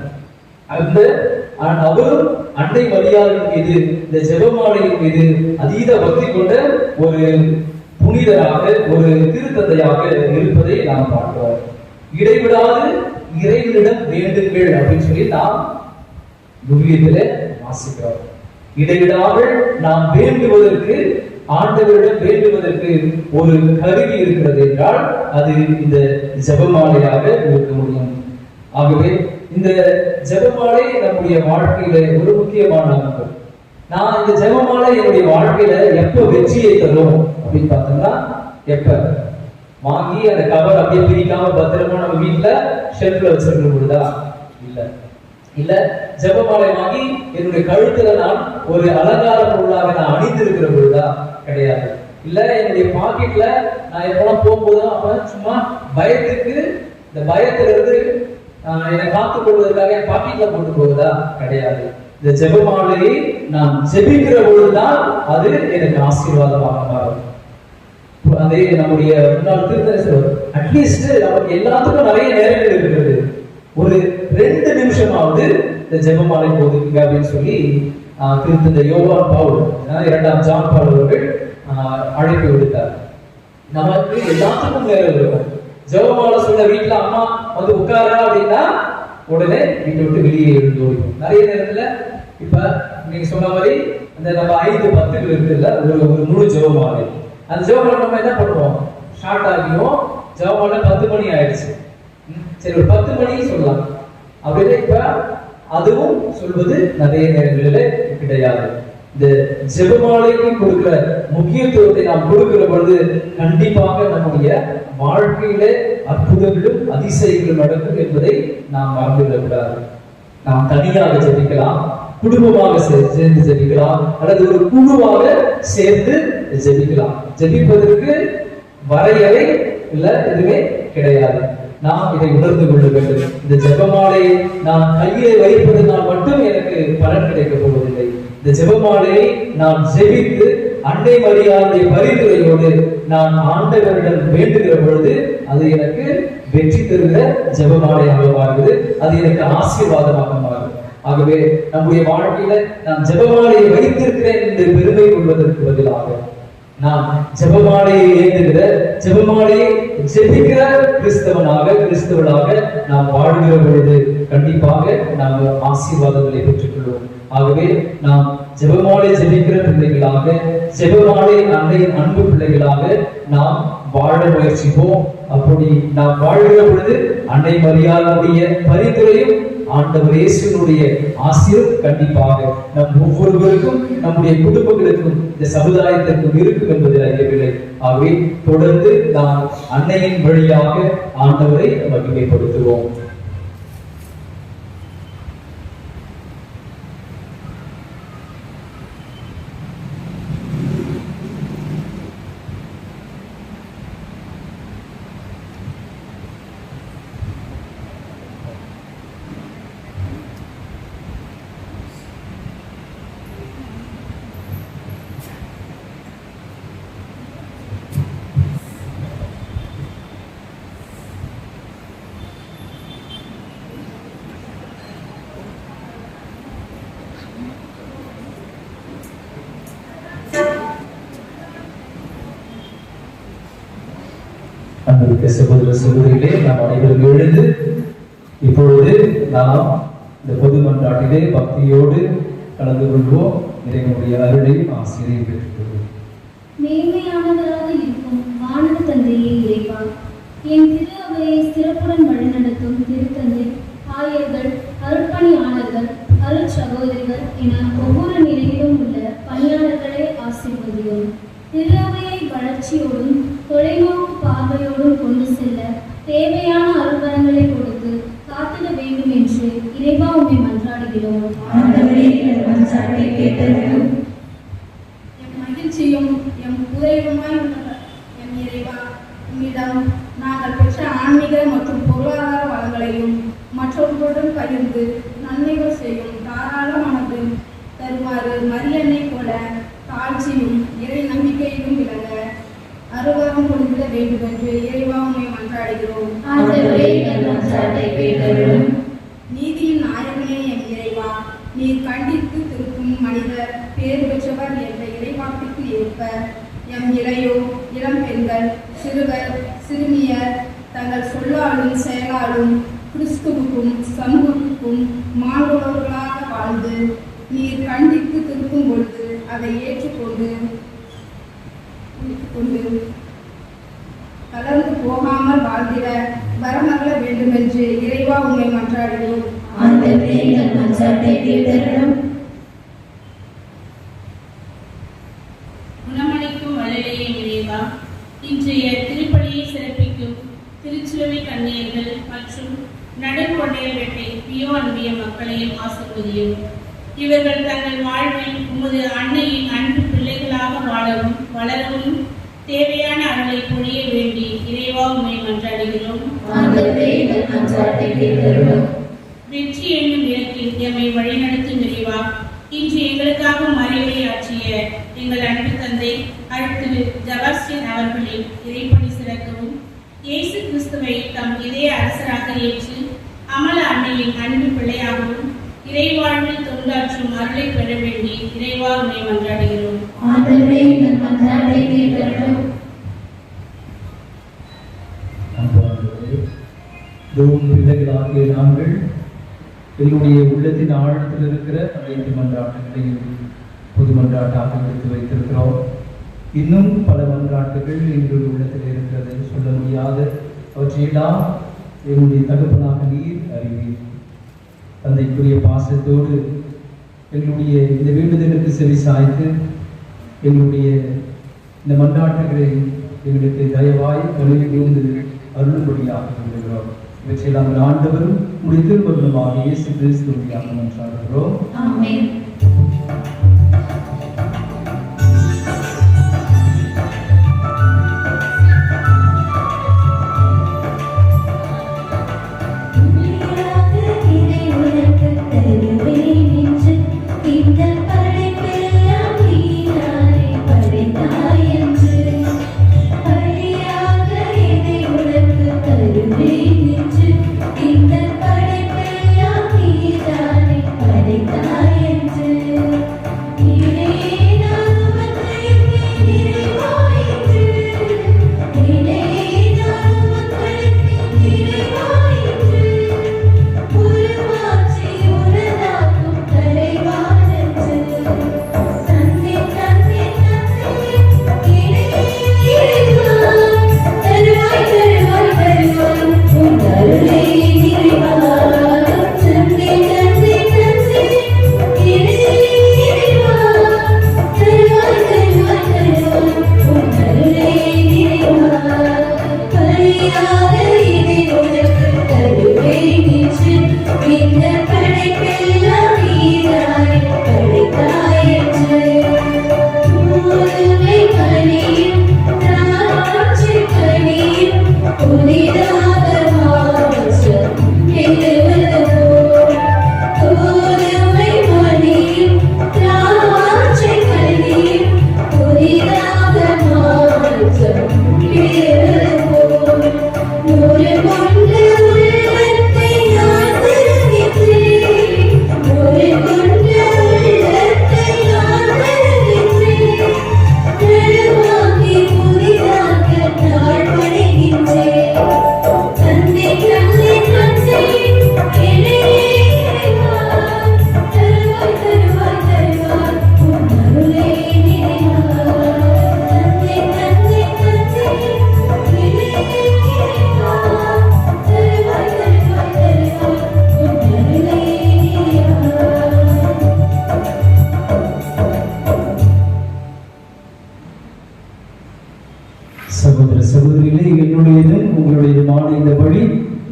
அந்த அவரும் அன்னை மரியாதையின் மீது, இந்த ஜெபமாலையின் மீது அதீத பக்தி கொண்ட ஒரு புனிதராக, ஒரு திருத்தந்தையாக இருப்பதை நாம் பார்க்கிறோம். இடைவிடாது இறைவனிடம் வேண்டுங்கள் அப்படின்னு சொல்லி நாம் விவிலியத்திலே வாசிக்கிறோம். இடைவிடாமல் நாம் வேண்டுவதற்கு, ஆண்டவரிடம் வேண்டுவதற்கு ஒரு கருவி இருக்கிறது என்றால் அது இந்த ஜெபமாலையாக இருக்க முடியும். ஆகவே இந்த ஜெபமாலை நம்முடைய வாழ்க்கையில ஒரு முக்கியமான அம்சம். நான் இந்த ஜெபமாலை என்னுடைய வாழ்க்கையில எப்ப வெற்றியை தரும் அப்படின்னு பார்த்தோம்னா, எப்ப வாங்கி அந்த கவர் அப்படியே பிரிக்காம பத்திரமா நம்ம வீட்டுல ஷெல்ஃப்ல வச்சிருக்க பொழுதா? இல்ல ஜெபமாலை வாங்கி என்னுடைய கழுத்துல நான் ஒரு அலங்கார பொருளாக நான் அணிந்திருக்கிற பொழுதா? கிடையாது. இல்ல என்னுடைய பாக்கெட்ல நான் எப்பெல்லாம் போகும்போதும் அப்ப சும்மா பயத்துக்கு, இந்த பயத்துல இருந்து என்னை காத்துக் கொள்வதற்காக என் பாக்கெட்ல போட்டு போகுதா? கிடையாது. இந்த ஜெபமாலையை நாம் ஜெபிக்கிற பொழுதுதான் அது எனக்கு ஆசீர்வாதமாக மாறும். அதே நம்முடைய முன்னாள் திருத்தந்தை அட்லீஸ்ட் நமக்கு எல்லாத்துக்கும் நிறைய நேரங்கள் இருக்கிறது. ஒரு 2 நிமிஷமாவது இந்த ஜெபமாலை போதுங்க அப்படின்னு சொல்லி திருத்த யோவான் பவுல் 2ஆம் ஜான் பவுல் அவர்கள் அழைப்பு விடுத்தார். நமக்கு எல்லாத்துக்கும் நேரம் இருக்கும். ஜெபமாலை சொல்ல வீட்டுல அம்மா வந்து உட்காரா அப்படின்னா உடனே வீட்டை விட்டு வெளியே எழுந்து ஓடிடும். நிறைய நேரத்துல இப்ப நீங்க சொன்ன மாதிரி அந்த நம்ம 5-10 இருக்குல்ல ஒரு முழு ஜெபமாலை, அந்த ஜெபமாலை நம்ம என்ன பண்ணுவோம், ஷார்ட் ஆகியும் ஜெபமாலை 10 மணி ஆயிடுச்சு, சரி ஒரு 10 மணி சொல்லலாம் அப்படின்னு. இப்ப அதுவும் சொல்வது நிறைய நேரங்களில் கிடையாது. இந்த ஜெபமாலைக்கு கொடுக்கிற முக்கியத்துவத்தை நாம் கொடுக்கிற பொழுது கண்டிப்பாக நம்முடைய வாழ்க்கையில அற்புதங்களும் அதிசயங்களும் நடக்கும் என்பதை நாம் மறந்துவிடக்கூடாது. நாம் தனியாக ஜெபிக்கலாம், குடும்பமாக சேர்ந்து ஜெபிக்கலாம், அல்லது ஒரு குழுவாக சேர்ந்து ஜெபிக்கலாம். ஜெபிப்பதற்கு வரையறை இல்ல எதுவுமே கிடையாது. நாம் இதை உணர்ந்து கொள்ள வேண்டும். இந்த ஜெபமாலையை நான் கையிலே வைப்பதனால் மட்டும் எனக்கு பலன் கிடைக்கப் போவதில்லை. இந்த ஜெபமாலையை நான் ஜெபித்து அன்னை மரியாதை பரிந்துரையோடு நான் ஆண்டவரிடம் வேண்டுகிற பொழுது அது எனக்கு வெற்றி தருகிற ஜெபமாலையாக மாறுகிறது, அது எனக்கு ஆசீர்வாதமாக மாறும். ஆகவே நம்முடைய வாழ்க்கையில நான் ஜெபமாலையை வைத்திருக்கிறேன் என்று பெருமை கொள்வதற்கு பதிலாக நாம் ஜெபமாலையை ஏந்துகிற, ஜெபமாலையை ஜெபிக்கிற கிறிஸ்தவனாக நாம் வாழ்கிற பொழுது கண்டிப்பாக நாம் ஆசீர்வாதங்களை பெற்றுக்கொள்வோம். ஆகவே நாம் ஜெபமாலை ஜெபிக்கிற பிள்ளைகளாக, ஜெபமாலை அன்னையின் அன்பு பிள்ளைகளாக நாம் வாழ முயற்சிப்போம். அப்படி நாம் வாழ்கிற பொழுது அன்னை மரியாதையுடைய பரிந்துரையும் ஆண்டவர் இயேசுவினுடைய ஆசீர்வாதம் கண்டிப்பாக நம் ஒவ்வொருவருக்கும், நம்முடைய குடும்பங்களுக்கும், இந்த சமுதாயத்திற்கும் இருக்கும் என்பதில் ஐயமில்லை. ஆகவே தொடர்ந்து நாம் அன்னையின் வழியாக ஆண்டவரை மகிமைப்படுத்துவோம். அன்பிற்கு சகோதர சகோதரிகளே, நாம் அனைவரும் எழுந்து இப்பொழுது நாம் இந்த பொது மன்றாட்டிலே பக்தியோடு கலந்து கொள்வோம். இறைவனுடைய அருளையும் ஆசிரியரை பெற்றுக்கொள்வோம். மேன்மையானவராக இருக்கும் வானக தந்தையே இறைவா, என் திரு அவையை சிறப்புடன் வழிநடத்தும் திருத்தந்தை, ஆயர்கள், அருட்பணியாளர்கள், அருட் சகோதரிகள் என ஒவ்வொரு நிலையிலும் உள்ள பணியாளர்களை ஆசீர்வதியும். திரு அவையை வளர்ச்சியோடும் தொலைநோக்கு பார்வையோடும் கொண்டு செல்ல தேவையான அருள்வரங்களை கொடுத்து காத்திட வேண்டும் என்று இறைவா உம்மை மன்றாடுகிறோம். எம் மகிழ்ச்சியும் எம் உதவியுமாய் எம் இறைவா, உம்மிடம் நாங்கள் பெற்ற ஆன்மீக மற்றும் பொருளாதார வளங்களையும் மற்றவர்களுடன் பகிர்ந்து நன்மைகள் செய்யும் தாராளமானது தருமாறு மரியன்னை போல தாழ்ச்சியும் இறை நம்பிக்கையிலும் விளங்க அருவரம் கொடுக்க வேண்டும் என்று இறைவா உம்மை மன்றாடுகிறோம். நீதியின் நாயகனே எம் இறைவா, நீர் கண்டித்து திருப்பும் மனிதர் பேர் பெற்றவர் என்ற இறைவாக்கிற்கு ஏற்ப எம் இறையோ இளம் பெண்கள், சிறுவர், சிறுமியர் தங்கள் சொல்லாலும் செயலாலும் கிறிஸ்துவுக்கும் சமூகத்துக்கும் மாண்புள்ளவர்களாக வாழ்ந்து நீர் கண்டித்து திருப்பும் பொழுது அதை ஏற்றுக்கொண்டு கலந்து போகாமல் வாழ்ந்திட வரமல்ல வேண்டும் என்று இறைவா உம்மை மன்றாடுகிறோம். குணமளிக்கும் வல்லலையே இறைவா, இன்றைய திருப்பலியை சிறப்பிக்கும் திருச்சிலுவை கன்னியர்கள் மற்றும் நடுக்கொண்டையவற்றை பியோ அன்பிய மக்களையும் ஆசீர்வதியும். இவர்கள் தங்கள் வாழ்வில் உமது அன்னையின் அன்பு பிள்ளைகளாக வாழவும் வளரவும் தேவையான அருளை பொழிய வேண்டி இறைவா உம்மை மன்றாடுகிறோம். வெற்றி என்னும் இலக்கில் எம்மை வழிநடத்தும் இறைவா, இன்று எங்களுக்காக மறைவுரையாற்றிய எங்கள் அன்பு தந்தை அடுத்து ஜபாஸ்டியன் அவர்களின் இறைப்பணி சிறக்கவும், இயேசு கிறிஸ்துவை தம் இதய அரசராக ஏற்று அமல அன்னையின் அன்பு பிள்ளையாகவும் இறைவாழ்வில் தொண்டாற்றும் அருளை பெற வேண்டி இறைவா உன்னை மன்றாடுகிறோம். ஆண்டவரே எங்கள் மன்றாட்டை கேட்டருளும். பிள்ளைகளாகிய நாங்கள் என்னுடைய உள்ளத்தின் ஆழத்தில் இருக்கிற அனைத்து மன்றாட்டுகளையும் பொது மன்றாட்டாக எடுத்து வைத்திருக்கிறோம். இன்னும் பல மன்றாட்டுகள் எங்களுடைய உள்ளத்தில் இருக்கிறது, சொல்ல முடியாத அவற்றையெல்லாம் என்னுடைய தகப்பனாக நீர் அறிவீர். தந்தைக்குரிய பாசத்தோடு எங்களுடைய இந்த வேண்டுதலுக்கு செவி சாய்த்து எங்களுடைய இந்த மன்றாட்டுகளை எங்களுக்கு தயவாய் கருவிலிருந்து அருளும்படியாக விரும்புகிறோம். இவற்றையெல்லாம் ஆண்டவரும் உடைய திருமணமாக இயேசு கிறிஸ்துவியாக மன்றாடுகிறோம். ஆமென்.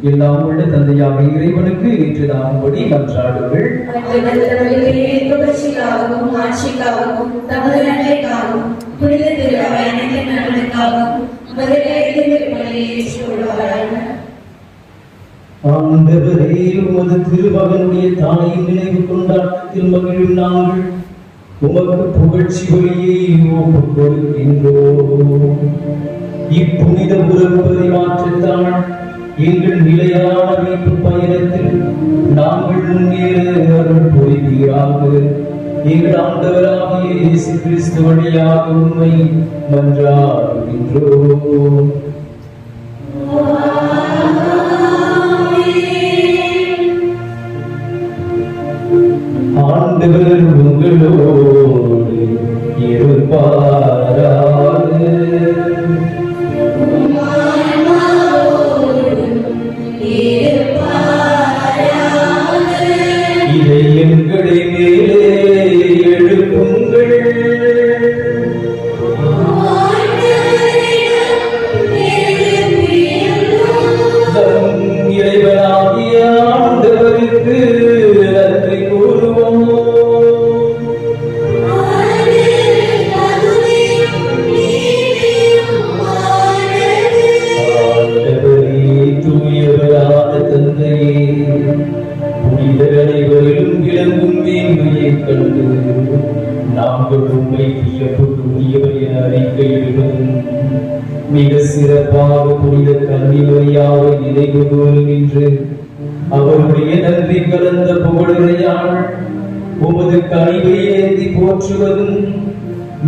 எல்லாம் உள்ள தந்தையாக இறைவனுக்கு ஏற்றதாகும்படி மன்றாடுங்கள். ஆட்சிக்காகவும் தமது நன்மைக்காகவும் புனித திருவிழாவை அனைத்து நலனுக்காகவும் ஆண்டவரே, உமது திருமகனுடைய தாயின் நினைவு கொண்டாட்டத்தில் மகிழும் நாங்கள் உமக்கு புகழ்ச்சி வழியை ஒப்புக் கொடுக்கின்றோம். இப்புனித உறவுகளை மாற்றத்தால் எங்கள் நிலையான மீட்பு பயணத்தில் நாங்கள் முன்னேற அருள் புரிவீராக. எங்கள் ஆண்டவராகிய இயேசு கிறிஸ்து வழியாக உம்மை மன்றாடுகின்றோம். ஆண்டவர் உங்களோடு இருப்பாராக. இதை எங்களை மேலே எழுப்புங்கள். இறைவனாகிய ஆண்டவருக்கு நன்றி கூறுவோம். தூயவரான தந்தையே, புனிதர் அனைவரிலும் விளங்கும் மேன்மையை கண்டு நாங்கள் உண்மை வியப்புக்குரியவர் என அறிக்கையிடுவதும் மிக சிறப்பாக புனித கன்னிமரியாவை நினைவு கூறுகின்ற அவருடைய நன்றி கலந்த புகழுரையால் உமது கனிவை ஏந்தி போற்றுவதும்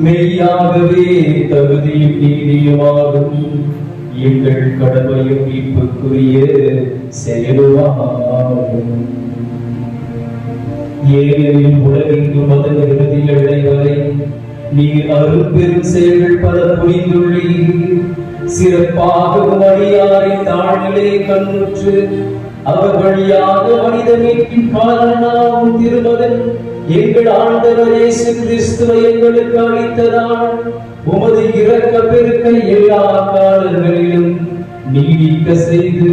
மெய்யாகவே தகுதியும் நீதியுமாகும் எங்கள் கடமையும் மீட்புக்குரிய செயலுமாகும். ஏனெனில் உலகெங்கும் அதன் இறுதி எல்லை வரை நீர் அரும்பெரும் செயல்கள் பல புரிந்துள்ளீர். சிறப்பாக அடியாரின் தாழ்நிலை கண்ணுற்று அவர் வழியாக மனித மீட்பின் காரணமாகும் திருமகன் எங்கள் ஆண்டவர் இயேசு கிறிஸ்துவை எங்களுக்கு அளித்ததால் உமது இரக்க பெருக்கை எல்லா காலங்களிலும் நீடிக்க செய்து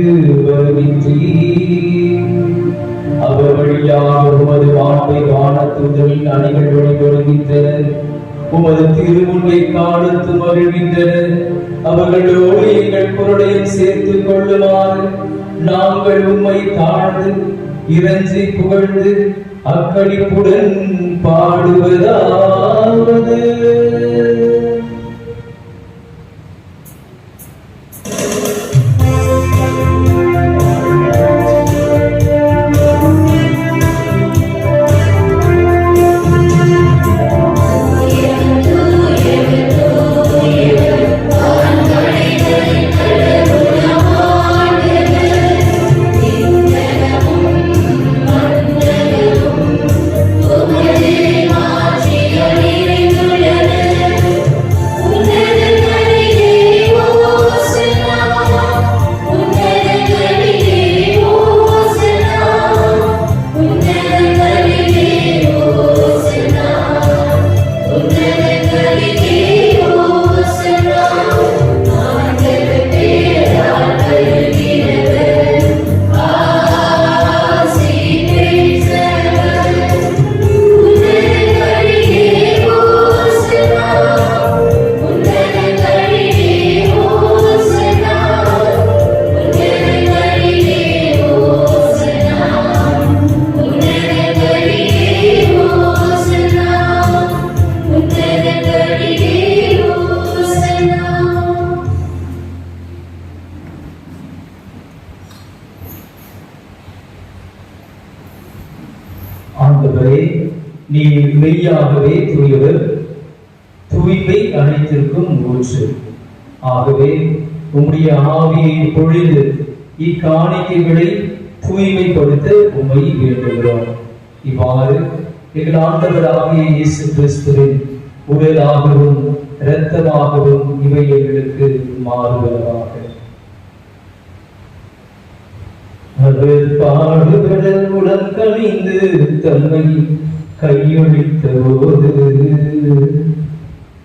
வருகின்றீர். அவர் வழியாக உமது வாழ்வை வான தூதரின் அணிகள் வழிபடுகின்றன. உமது திருமுன்னை காணத்து மகிழ்கின்றன. அவர்களோடு எங்கள் பொருளையும் சேர்த்துக் கொள்ளுமாறு நாங்கள் உம்மை தாழ்ந்து இறைஞ்சி புகழ்ந்து அக்களிப்புடன் பாடுவதாவது. ஆண்டவரே, நீர் மெய்யாகவே தூயவர், தூய்மை அனைத்திற்கும் ஊற்று. ஆகவே உம்முடைய ஆவியை பொழிந்து இக்காணிக்கைகளை தூய்மைப்படுத்த உம்மை வேண்டுகிறோம். இவ்வாறு எங்கள் ஆண்டவராகிய இயேசு கிறிஸ்துவின் உடலாகவும் இரத்தமாகவும் இவை எங்களுக்கு மாறுவதாக. அவர் பாடுபடல் உடன் கணிந்து தன்னை கையொழித்த போது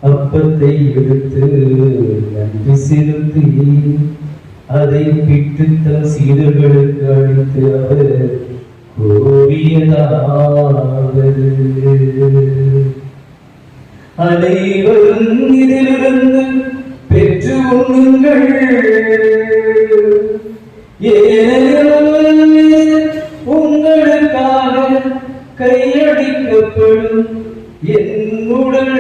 அப்பத்தை எடுத்து நன்றி செலுத்தி அதை பிட்டு தன் சீடர்களுக்கு அளித்து அவர் கூறியதாவது: அனைவரும் இதிலிருந்து பெற்று உண்ணுங்கள். உங்களுக்காக கையடிக்கப்படும் என் உடல்.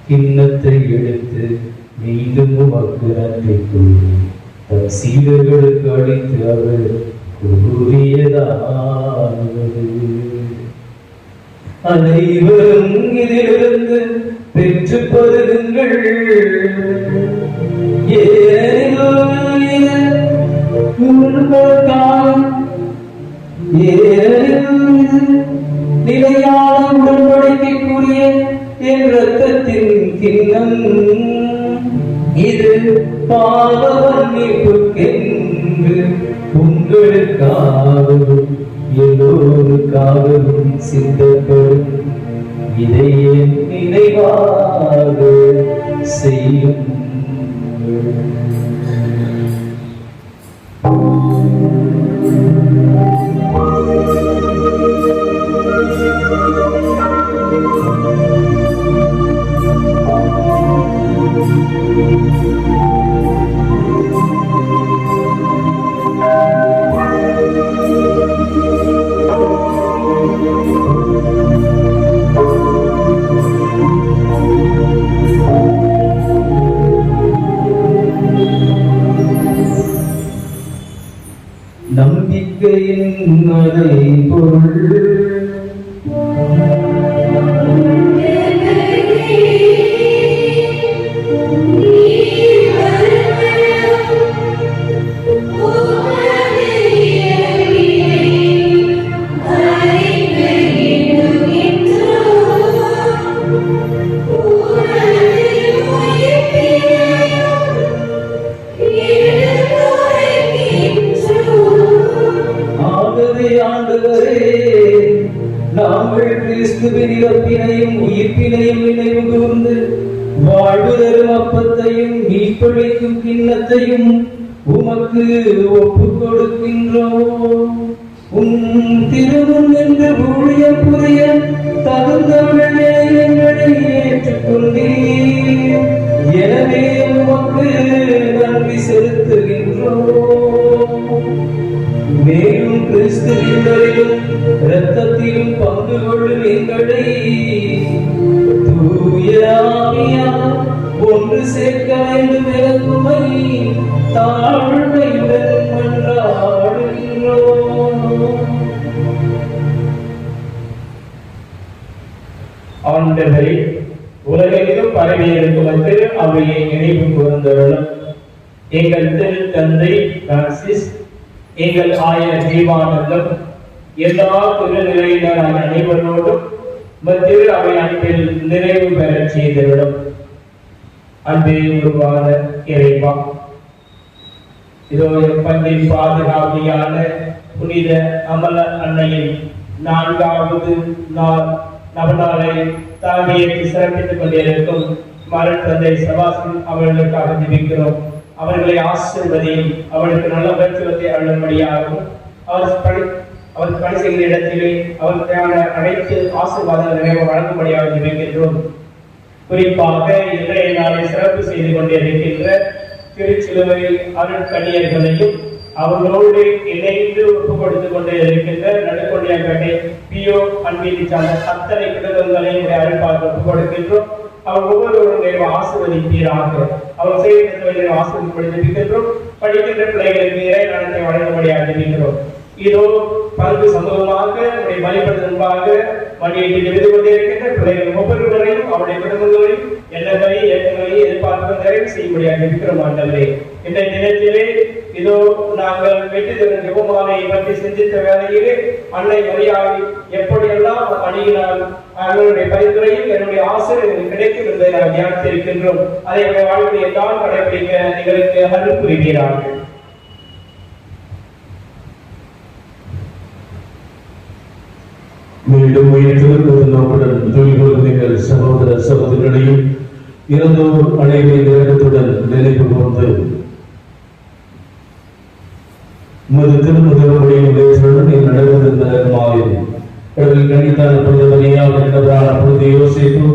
கிண்ணத்தை எடுத்து மீண்டும் உமக்கு நன்றி கூறி தன் சீடர்களுக்கு அளித்து அவர் கூறியதாவது: அனைவரும் இதிலிருந்து பெற்று பருகுங்கள். நிலையான உடன்படிக்கைக்குரிய என் இரத்தத்தின் கிண்ணம். இது பாவ மன்னிப்புக்கென்று உங்களுக்காகவும் எல்லோருக்காகவும் சிந்தப்படும் இதையே நினைவாக செய்யும். நம்பிக்கையின் மறைபொருள் நாங்கள் கிறிஸ்துவின் இறப்பினையும் உயிர்ப்பினையும் நினைவு கூர்ந்து வாழ்வு தரும் அப்பத்தையும் மீட்பளிக்கும் கிண்ணத்தையும் உமக்கு ஒப்புக் கொடுக்கின்றோம். திருமுன் என்று ஊழியம் புரிய தகுந்தவர்களே எங்களை ஏற்றுக்கொண்டீர். எனவே உமக்கு நன்றி செலுத்துகின்றோம். மேலும் கிறிஸ்துவின் இரத்தத்திலும் பங்கு கொள்ளும் எங்களை தூய ஆவியார் ஒன்று சேர்க்க வேண்டும் என உம்மை தாழ்மையுடன் மன்றாடுகின்றோம். ஆண்டவரே, உலகெங்கும் பரவி இருக்கும் திரு அவையை நினைவு கூர்ந்தருளும். எங்கள் திரு தந்தை பிரான்சிஸ், எங்கள் ஆயர் ஜீவானந்தம், எல்லா திருநிலையினரான அனைவரோடும் திரு அவை அன்பில் நிறைவு பெறச் செய்திருடும். அன்பே உருவான இறைவா, இதோ எப்பந்தின் பாதுகாப்பியான புனித அமல அன்னையின் 4வது நாள் நவநாளை தாங்கியத்தை சிறப்பித்துக் கொண்டிருக்கும் மரண் தந்தை செபாஸ்டியன் அவர்களுக்காக ஜெபிக்கிறோம். அவர்களை ஆசீர்வதியும், அவர்களுக்கு நல்ல மருத்துவத்தை அருளும்படியாகவும் அவர் பணி செய்கிற இடத்திலே அவருக்கான அனைத்து ஆசீர்வாதங்கள் நிறைவு வழங்கும்படியாக ஜெபிக்கின்றோம். குறிப்பாக இன்றைய நாளை சிறப்பு செய்து கொண்டிருக்கின்ற திருச்சிலுவை அருட்கணியர்களையும் அவர்களோடு இணைந்து ஒப்புக் கொடுத்துக் கொண்டே இருக்கின்ற நடுக்கொண்டியாம்பேட்டை பிஓ அன்பினை சார்ந்த அத்தனை குடும்பங்களையும் அருள்பார்த்து ஒப்புக் கொடுக்கின்றோம். அவர் ஒவ்வொருவரும் ஆசீர்வதிப்பீராக. அவர் செய்கின்ற ஆசீர்வதிக்கின்றோம். படிக்கின்ற பிள்ளைகளுக்கு இறை நலத்தை வழங்கும்படியாக ஜெபிக்கிறோம். இதோ பங்கு சமூகமாக நம்முடைய பலிபடுத்த முன்பாக மணியை எழுதி கொண்டிருக்கின்ற பிள்ளைகள் ஒவ்வொருவரையும் அவருடைய குடும்பங்களையும் எண்ணங்களை ஏற்றங்களை எதிர்பார்ப்பு நிறைவு செய்யும்படியாக ஜெபிக்கிறோம். ஆண்டவரே, இந்த தினத்திலே இதோ நாங்கள் வெற்றி தரும் ஜெபமாலை பற்றி சிந்தித்த வேளையிலே அன்னை மரியாதை எப்படியெல்லாம் பணியினால் அவர்களுடைய பரிந்துரையில் என்னுடைய ஆசிரியர்கள் கிடைக்கும் என்பதை நாங்கள் தியானித்திருக்கின்றோம். அதை எங்களுடைய வாழ்க்கையை எல்லாம் கடைபிடிக்க எங்களுக்கு அருள் புரிகிறார்கள். மீண்டும் உயிர்த்தெழுந்த நோக்குடன் தொழில்கள் சகோதர சகோதரிகளையும் இறந்தோர் அனைவரின் நேரத்துடன் நினைவு கூர்ந்து உமது திருமுதலுடைய நடந்திருந்த கடலில் கணித்தான புனிதவரியான புனித யோசேப்பு,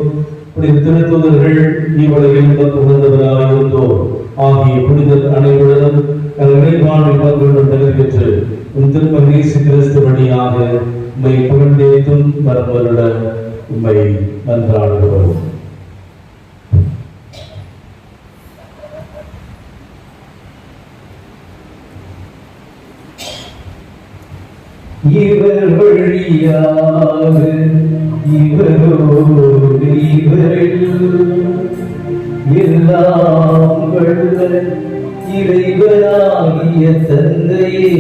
புனித திருத்தூதர்கள், இவ்வளவில் உகந்தவராக இருந்தோர் ஆகிய புனிதர் அனைவருடன் நினைவாழ்வில் பங்குடன் தகுதி பெற்று உன் திரும்ப இயேசு கிறிஸ்து வழியாக உம்மை புகழ்ந்தேத்தும் வரவருட உம்மை மன்றாடுகிறோம். இவர் வழியாக இவரோடு இவரில் எல்லாம் வல்ல இறைவனாகிய தந்தையே,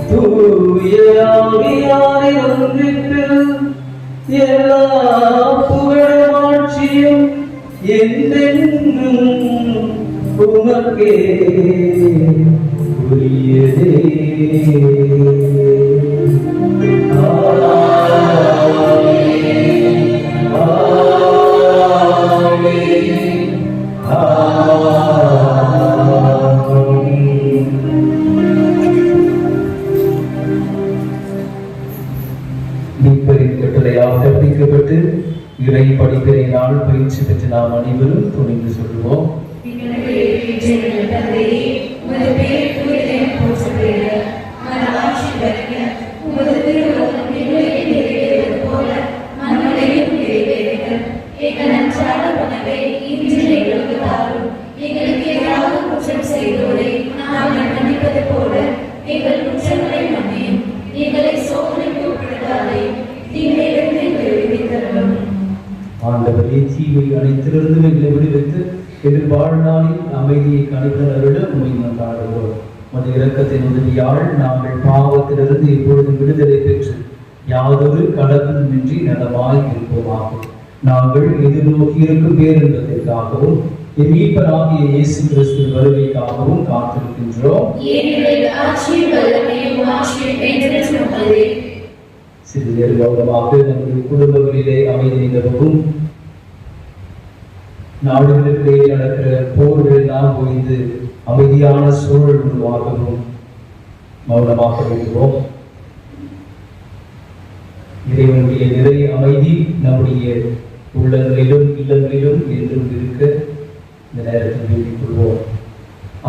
தூய ஆவியாரின் ஒன்றிற்கு எல்லா புகழும் ஆட்சியும் என்றென்றும் உமக்கே உரியதே. எதிர்வாழ்நாளில் அமைதியை கணிதனருடன் உண்மை கொண்டாடுவோம். உமது இரக்கத்தின் உதவியால் நாங்கள் பாவத்திலிருந்து எப்பொழுதும் விடுதலை பெற்று யாதொரு கடவுளுமின்றி நலமாய் இருப்போமாக. நாங்கள் எதிர்நோக்கி இருக்கும் பேரின்பத்திற்காகவும் என் மீட்பராகிய இயேசு கிறிஸ்துவின் வருகைக்காகவும் காத்திருக்கின்றோம். சிறிது நேரம் கவனமாக நம்முடைய குடும்பங்களிலே அமைதி நிலவும், நாடுகளுக்கிடையே நடக்கிற போர்கள் எல்லாம் ஓய்ந்து அமைதியான சூழல் உருவாகவும் மௌனமாக இருக்கிறோம். இறைவனுடைய நிறை அமைதி நம்முடைய உள்ளங்களிலும் இல்லங்களிலும் என்றும் இருக்க இந்த நேரத்தில் வேண்டிக் கொள்வோம்.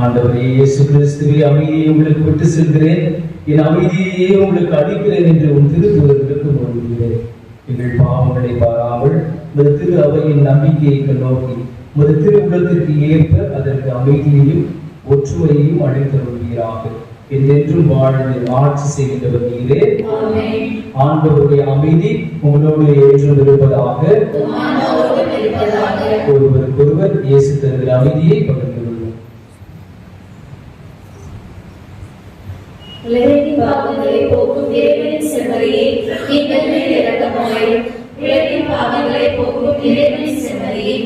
ஆண்டவரே இயேசு கிறிஸ்துவே, அமைதியை உங்களுக்கு விட்டு செல்கிறேன், என் அமைதியையே உங்களுக்கு அளிக்கிறேன் என்று உன் திருத்துவதற்கு முழுகிறேன். எங்கள் பாவங்களை பாராமல் உமது திரு அவையின் நம்பிக்கையை நோக்கி உமது திரு உள்ளத்திற்கு ஏற்ப அதற்கு அமைதியையும் ஒற்றுமையையும் அளித்தருள்வீராக. என்றென்றும் வாழ்ந்து ஆட்சி செய்கின்றவர் நீரே. ஆண்டவருடைய அமைதி உங்களோடு என்றும் இருப்பதாக. ஒருவருக்கொருவர் இயேசு தருகிற அமைதியை பகிர்ந்து கொள்வோம். உலகின் பாவங்களை போக்கும் இறைவனின் செம்மறியே, எங்கள் மேல் இரக்கமாயிரும். உலகின் பாவங்களை போக்கும் இறைவனின் செம்மறியே,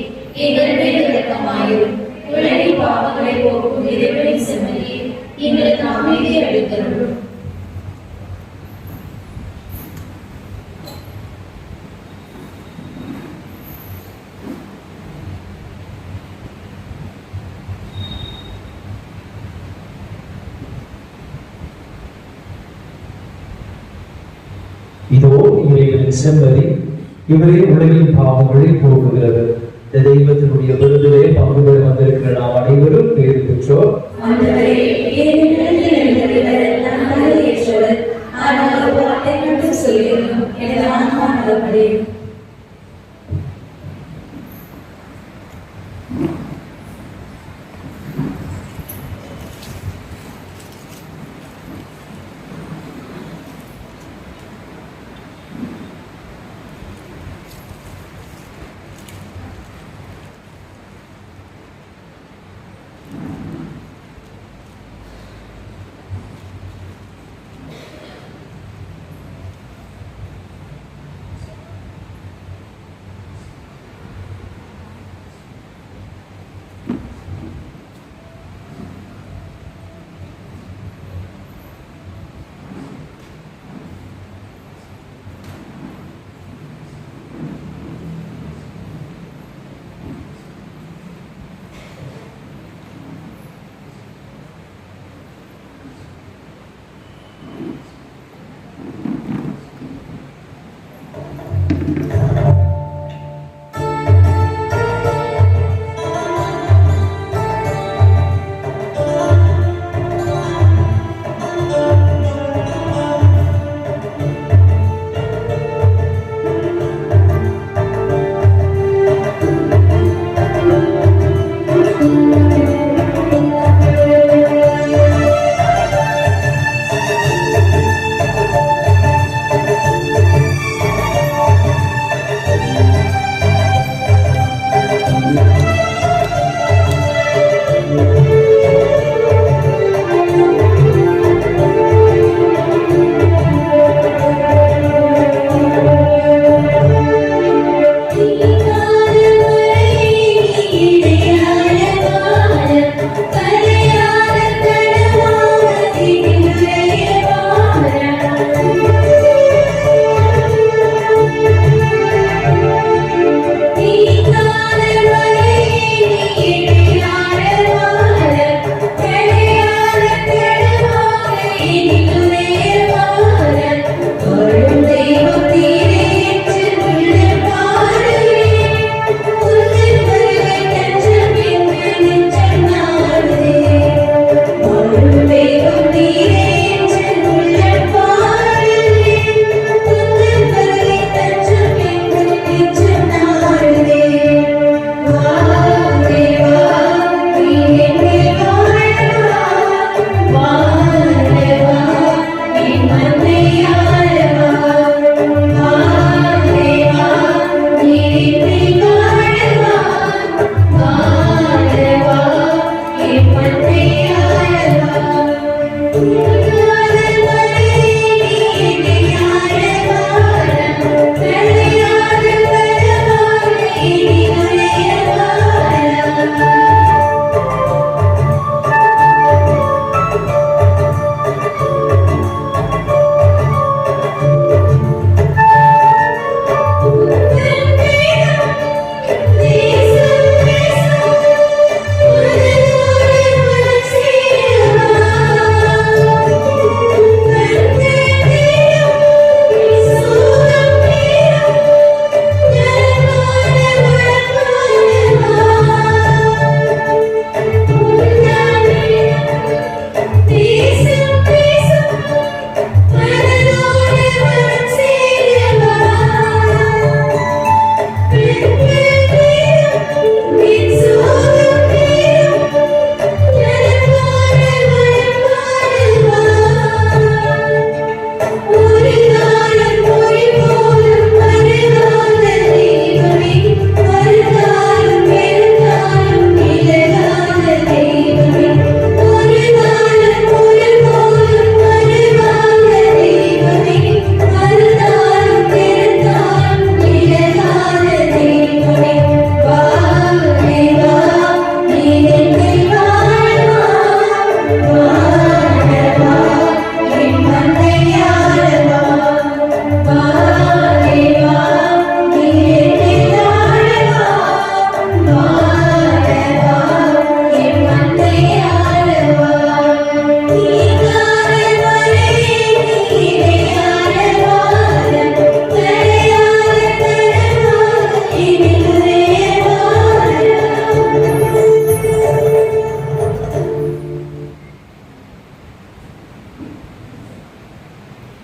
எங்கள் மேல் இரக்கமாயிரும். உலகின் பாவங்களை போக்கும் இறைவனின் செம்மறியே, எங்களுக்கு அமைதி அளித்தருளும். இதோ இவைகளின் செம்மறி, இவரே உலகின் பாவங்களை போக்குகிறது. இந்த தெய்வத்தினுடைய விருதிலே பங்கு பெற வந்திருக்கிற நாம் அனைவரும் பேறு பெற்றோர்.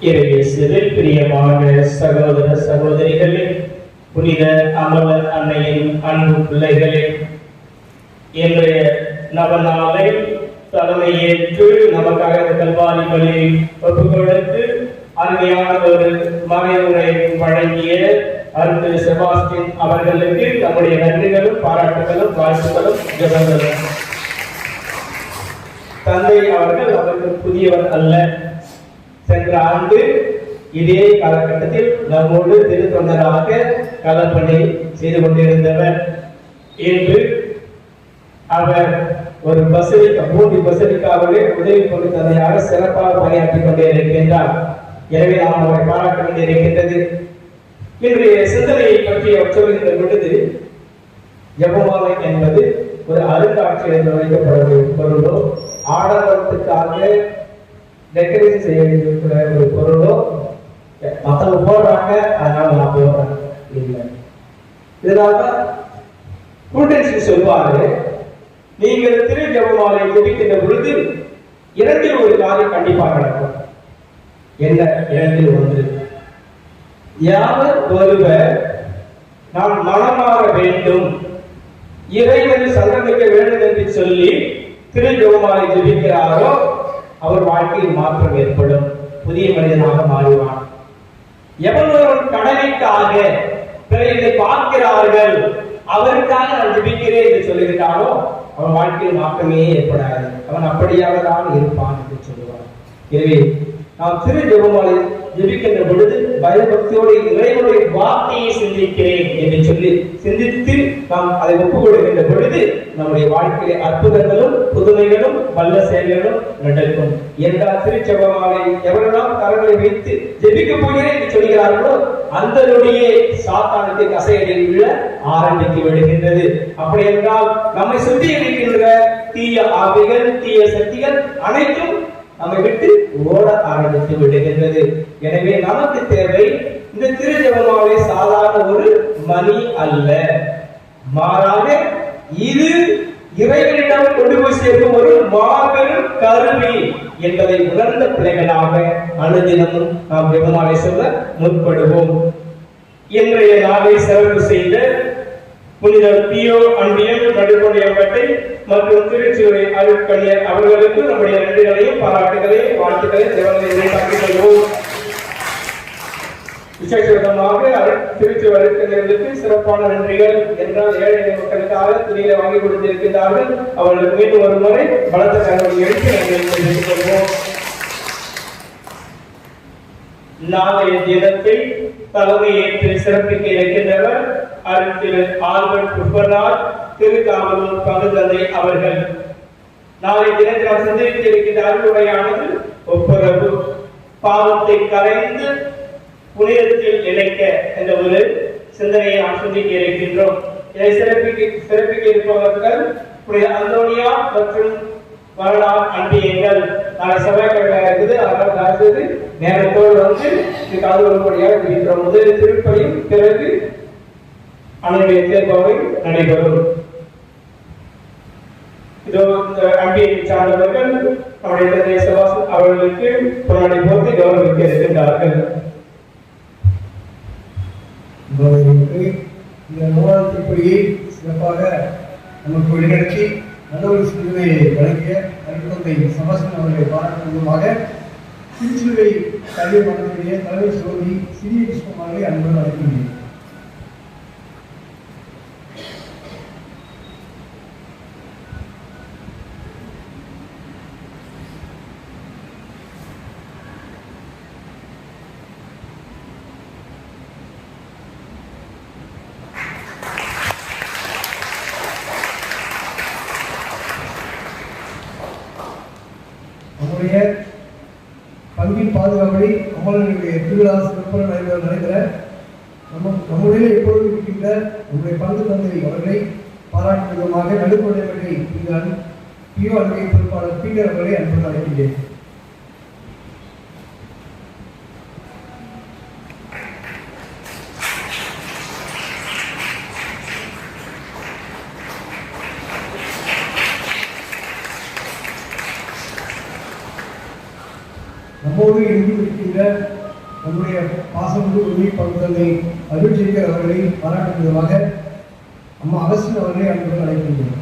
இறையேசுவில் பிரியமான சகோதர சகோதரிகளே, புனித அமல அன்னையின் அன்பு பிள்ளைகளே, இன்றைய நவநாளை தலைமையேற்று நமக்காக கல்வாரி பலியை ஒப்புக் கொடுத்து அருமையான ஒரு மறைவுரை வழங்கிய அருள் செபாஸ்டின் அவர்களுக்கு நம்முடைய நன்றிகளும் பாராட்டுகளும் வாழ்த்துக்களும் ஜெபங்களும். தந்தை அவர்கள் அவருக்கு புதியவர் அல்ல. சென்ற ஆண்டு இதே காலகட்டத்தில் நம்மோடு திருத்தொண்டராக களப்பணி செய்து கொண்டிருந்தவர். இன்று அவர் ஒரு பசலிக்கா, 3 பசலிக்காவிலே உதவி பொருள் தந்தையாக சிறப்பாக பணியாற்றிக் கொண்டே இருக்கின்றார். எனவே நாம் அவரை பாராட்ட வேண்டியிருக்கின்றது. இன்றைய சிந்தனையை பற்றி அவர் சொல்கின்ற பொழுது, ஜெபமாலை என்பது ஒரு அருங்காட்சியகத்தில் வைக்கப்பட பொருளோ, ஆடம்பரத்துக்காக டெக்கரேஷன் செய்ய வேண்டிய ஒரு பொருளோ, மற்றவங்க போடுறாங்க அதனால நான் போடுறேன் இல்லை. இதனால ஸ்டூடெண்ட்ஸ் சொல்லுவாரு, நீங்கள் திரு ஜெபமாலை ஜெபிக்கின்ற பொழுது 2 ஒரு காரியம் கண்டிப்பாக நடக்கும். என்ன 2 ஒன்று, யாவர் ஒருவர் நாம் மனமாற வேண்டும், இறைவனில் சங்கமிக்க வேண்டும் என்று சொல்லி திரு ஜெபமாலை ஜெபிக்கிறாரோ அவர் வாழ்க்கையில் மாற்றம் ஏற்படும், புதிய மனிதனாக மாறுவான். எவன் ஒருவன் கடமைக்காக பிறரை பார்க்கிறார்கள், அவருக்காக நான் ஜெபிக்கிறேன் என்று சொல்லுகிறானோ அவன் வாழ்க்கையில் மாற்றமே ஏற்படாது, அவன் அப்படியாக தான் இருப்பான் என்று சொல்லுவான். எனவே நாம் திரு ஜெபமாலை ஜெபிக்கின்ற பொழுது பயபக்தியோடு இறைவனுடைய வார்த்தையை சிந்திக்கிறேன் என்று சொல்லி சிந்தித்து நாம் அதை ஒப்புக் கொடுக்கின்ற பொழுது நம்முடைய வாழ்க்கையிலே அற்புதங்களும் புதுமைகளும் வல்ல செயல்களும் நடக்கும். என்றால் திரு ஜெபமாலை எவரெல்லாம் கரங்களை வைத்து ஜெபிக்க போகிறேன் என்று சொல்கிறார்களோ அந்த நொடியே சாத்தானுக்கு கசையடில் விழ ஆரம்பித்து விடுகின்றது. அப்படி என்றால் நம்மை சுற்றி இருக்கின்ற தீய ஆவிகள், தீய சக்திகள் அனைத்தும் நம்மை விட்டு ஓட ஆரம்பித்து விடுகின்றது. எனவே நமக்கு தேவை இந்த திரு ஜெபமாலை சாதாரண ஒரு மணி அல்ல, மாறாக இது இறைவனிடம் கொண்டு போய் சேர்க்கும் ஒரு மாபெரும் கருவி என்பதை உணர்ந்த பிள்ளைகளாக அனுதினமும் நாம் ஜெபமாலை சொல்ல முற்படுவோம். இன்றைய நாளை சிறப்பு செய்த புனித பியோ அன்பியன் நடுக்கொண்டியப்பட்டை மற்றும் திருச்சுவை அருட்கணியர் அவர்களுக்கு நம்முடைய நன்றிகளையும் பாராட்டுகளையும் வாழ்த்துக்களையும் தேவனையும் காட்டிக் கொள்வோம். விசேஷமாக திருச்சுவை அருட்கணியர்களுக்கு சிறப்பான நன்றிகள் என்றால் ஏழை மக்களுக்காக துணிகளை வாங்கி கொடுத்திருக்கிறார்கள். அவர்களுக்கு மீண்டும் ஒரு முறை பலத்த கரங்களை எடுத்து நன்றிகளை தெரிவித்துக் கொள்வோம். நாளைய தினத்தை தலைமையேற்று சிறப்பிக்க இருக்கின்றவர் திரு ஆல்பர்ட் குப்பர்னார் திருக்காவலூர் பங்கு தந்தை அவர்கள். நாளை தினத்தில் சிந்திக்க இருக்கின்ற அருளுரையானது ஒப்புரவு, பாவத்தை கரைந்து புனிதத்தில் இணைக்க என்ற ஒரு சிந்தனையை நாம் சிந்திக்க இருக்கின்றோம். இதை சிறப்பிக்க இருப்பவர்கள் புனித அந்தோனியா மற்றும் வரலாறு அன்பியங்கள். நாளை செவ்வாய்க்கிழமை இருக்குது, அதனால் நேரத்தோடு வந்து கலந்து கொள்ளும்படியாக இருக்கின்றோம். முதலில் திருப்பலியும் பிறகு அன்னையுடைய தேர்வை நடைபெறும். இதோ இந்த அன்பியை சார்ந்தவர்கள் நம்முடைய தந்தை செபாஸ்டியன் அவர்களுக்கு பொன்னாடை போர்த்தி கௌரவிக்க இருக்கின்றார்கள். இந்த நோயாளி திருப்பலியை சிறப்பாக நமக்கு வழிநடத்தி நல்ல ஒரு சிலுவையை வழங்கிய தந்தை செபாஸ்டியன் அவர்களை பாராட்டுவதாக திருச்சிலுவை கல்வி மன்றத்துடைய தலைமை சோதி சிறிய புஷ்பமாலை அன்புடன் அழைக்கின்றேன். நம்முடைய பங்கின் பாதுகாப்படி அமலனுடைய திருவிழா சிறப்பாக நடைபெற நம்முடைய எப்பொழுதும் இருக்கின்ற நம்முடைய பங்கு தந்தை அவர்களை பாராட்டும் விதமாக நடுக்கொடைகளை பியோ அன்னை பொறுப்பாளர் பீட்டர் அவர்களை அன்புடன் அழைக்கின்றேன். நம்மோடு இருந்து இருக்கின்ற நம்முடைய பாசமிகு உரிமை பகுத்தந்தை அருட்சேகர் அவர்களை பாராட்டும் விதமாக அம்மா அகஸ்டின் அவர்களை அன்புடன் அழைக்கின்றோம்.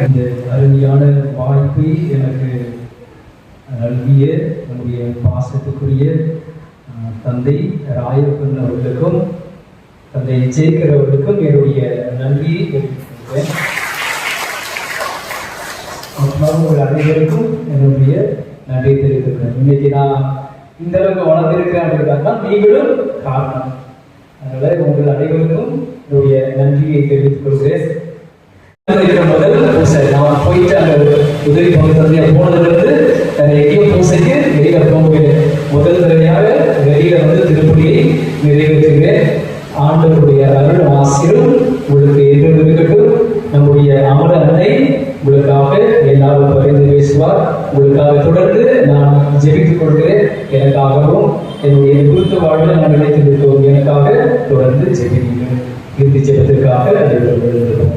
இந்த அருமையான வாய்ப்பை எனக்கு நல்கிய நம்முடைய பாசத்துக்குரிய தந்தை ராயப்பன் அவர்களுக்கும் தந்தை ஜேக்கர் அவர்களுக்கும் என்னுடைய நன்றியை தெரிவிக்கின்றேன். உங்கள் அனைவருக்கும் என்னுடைய நன்றியை தெரிவித்துக்கிறேன். இன்னைக்கு நான் இந்த அளவுக்கு வளர்ந்திருக்கிறேன் அப்படின்னா நீங்களும் காரணம். அதனால உங்கள் அனைவருக்கும் என்னுடைய நன்றியை தெரிவித்துக் கொள்கிறேன். முதல் பூசை நான் போயிட்டு அந்த உதவி பகுதி போனதுல இருந்து எங்கேயும் பூசைக்கு வெளியில போகிறேன். முதல் தடவையாக வெளியில திருப்பதியை நிறைவேற்றுகிறேன். ஆண்டவருடைய அருள் ஆசீர்வாதம் உங்களுக்கு என்றும் இருக்கட்டும். நம்முடைய அமர அன்னை உங்களுக்காக எல்லாரும் பகிர்ந்து பேசுவார். உங்களுக்காக தொடர்ந்து நான் ஜெபித்துக் கொள்கிறேன். எனக்காகவும் என்னுடைய குருத்து வாழ்வில் நான் நினைத்திருக்கிறோம். எனக்காக தொடர்ந்து ஜெபிக்கிறேன். இறுதி ஜெபத்திற்காக நடைபெறுகிறோம்.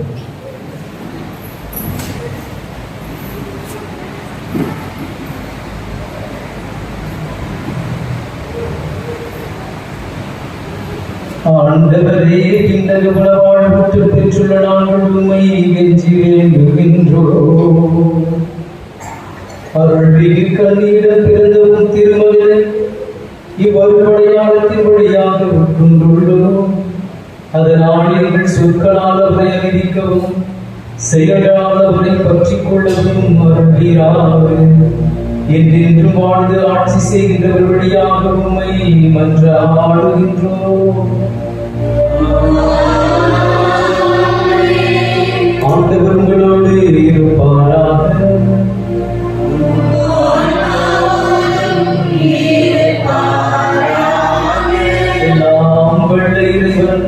ஆண்டவரே, இந்த வாழ்வுற்று பெற்றுள்ள நாங்கள் உண்மை கெஞ்சி வேண்டுகின்றோம். அருள்மிகு கண்ணீரில் பிறந்தவும் திருமகளை இவ்வருடையாளத்தின் வழியாக உட்கொண்டுள்ளோம். அதனால் எங்கள் சொற்களால் அவரை அறிவிக்கவும் செயலால் அவரை பற்றிக் கொள்ளவும் அருள்வீராக. என்றென்றும் வாழ்ந்து ஆட்சி செய்கின்றவர் வழியாக உம்மை மன்றாடுகின்றோம். ஆண்டவர் உங்களோடு இருப்பாராக. எல்லாம் வல்ல இறைவன்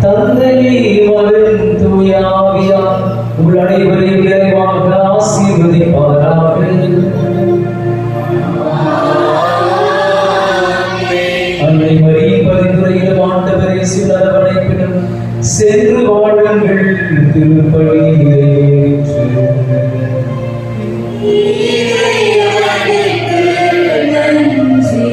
தந்தையே, மகன், தூய ஆவியார் உங்கள் அனைவரையும் நிறைவாக ஆசீர்வதிப்பாராக. அன்னை மரியின் பரிந்துரையிலும் ஆண்டவரை சுடரவணைப்பினும் சென்று வாழுங்கள். திருப்பலி நிறைவேற்று. நன்றி.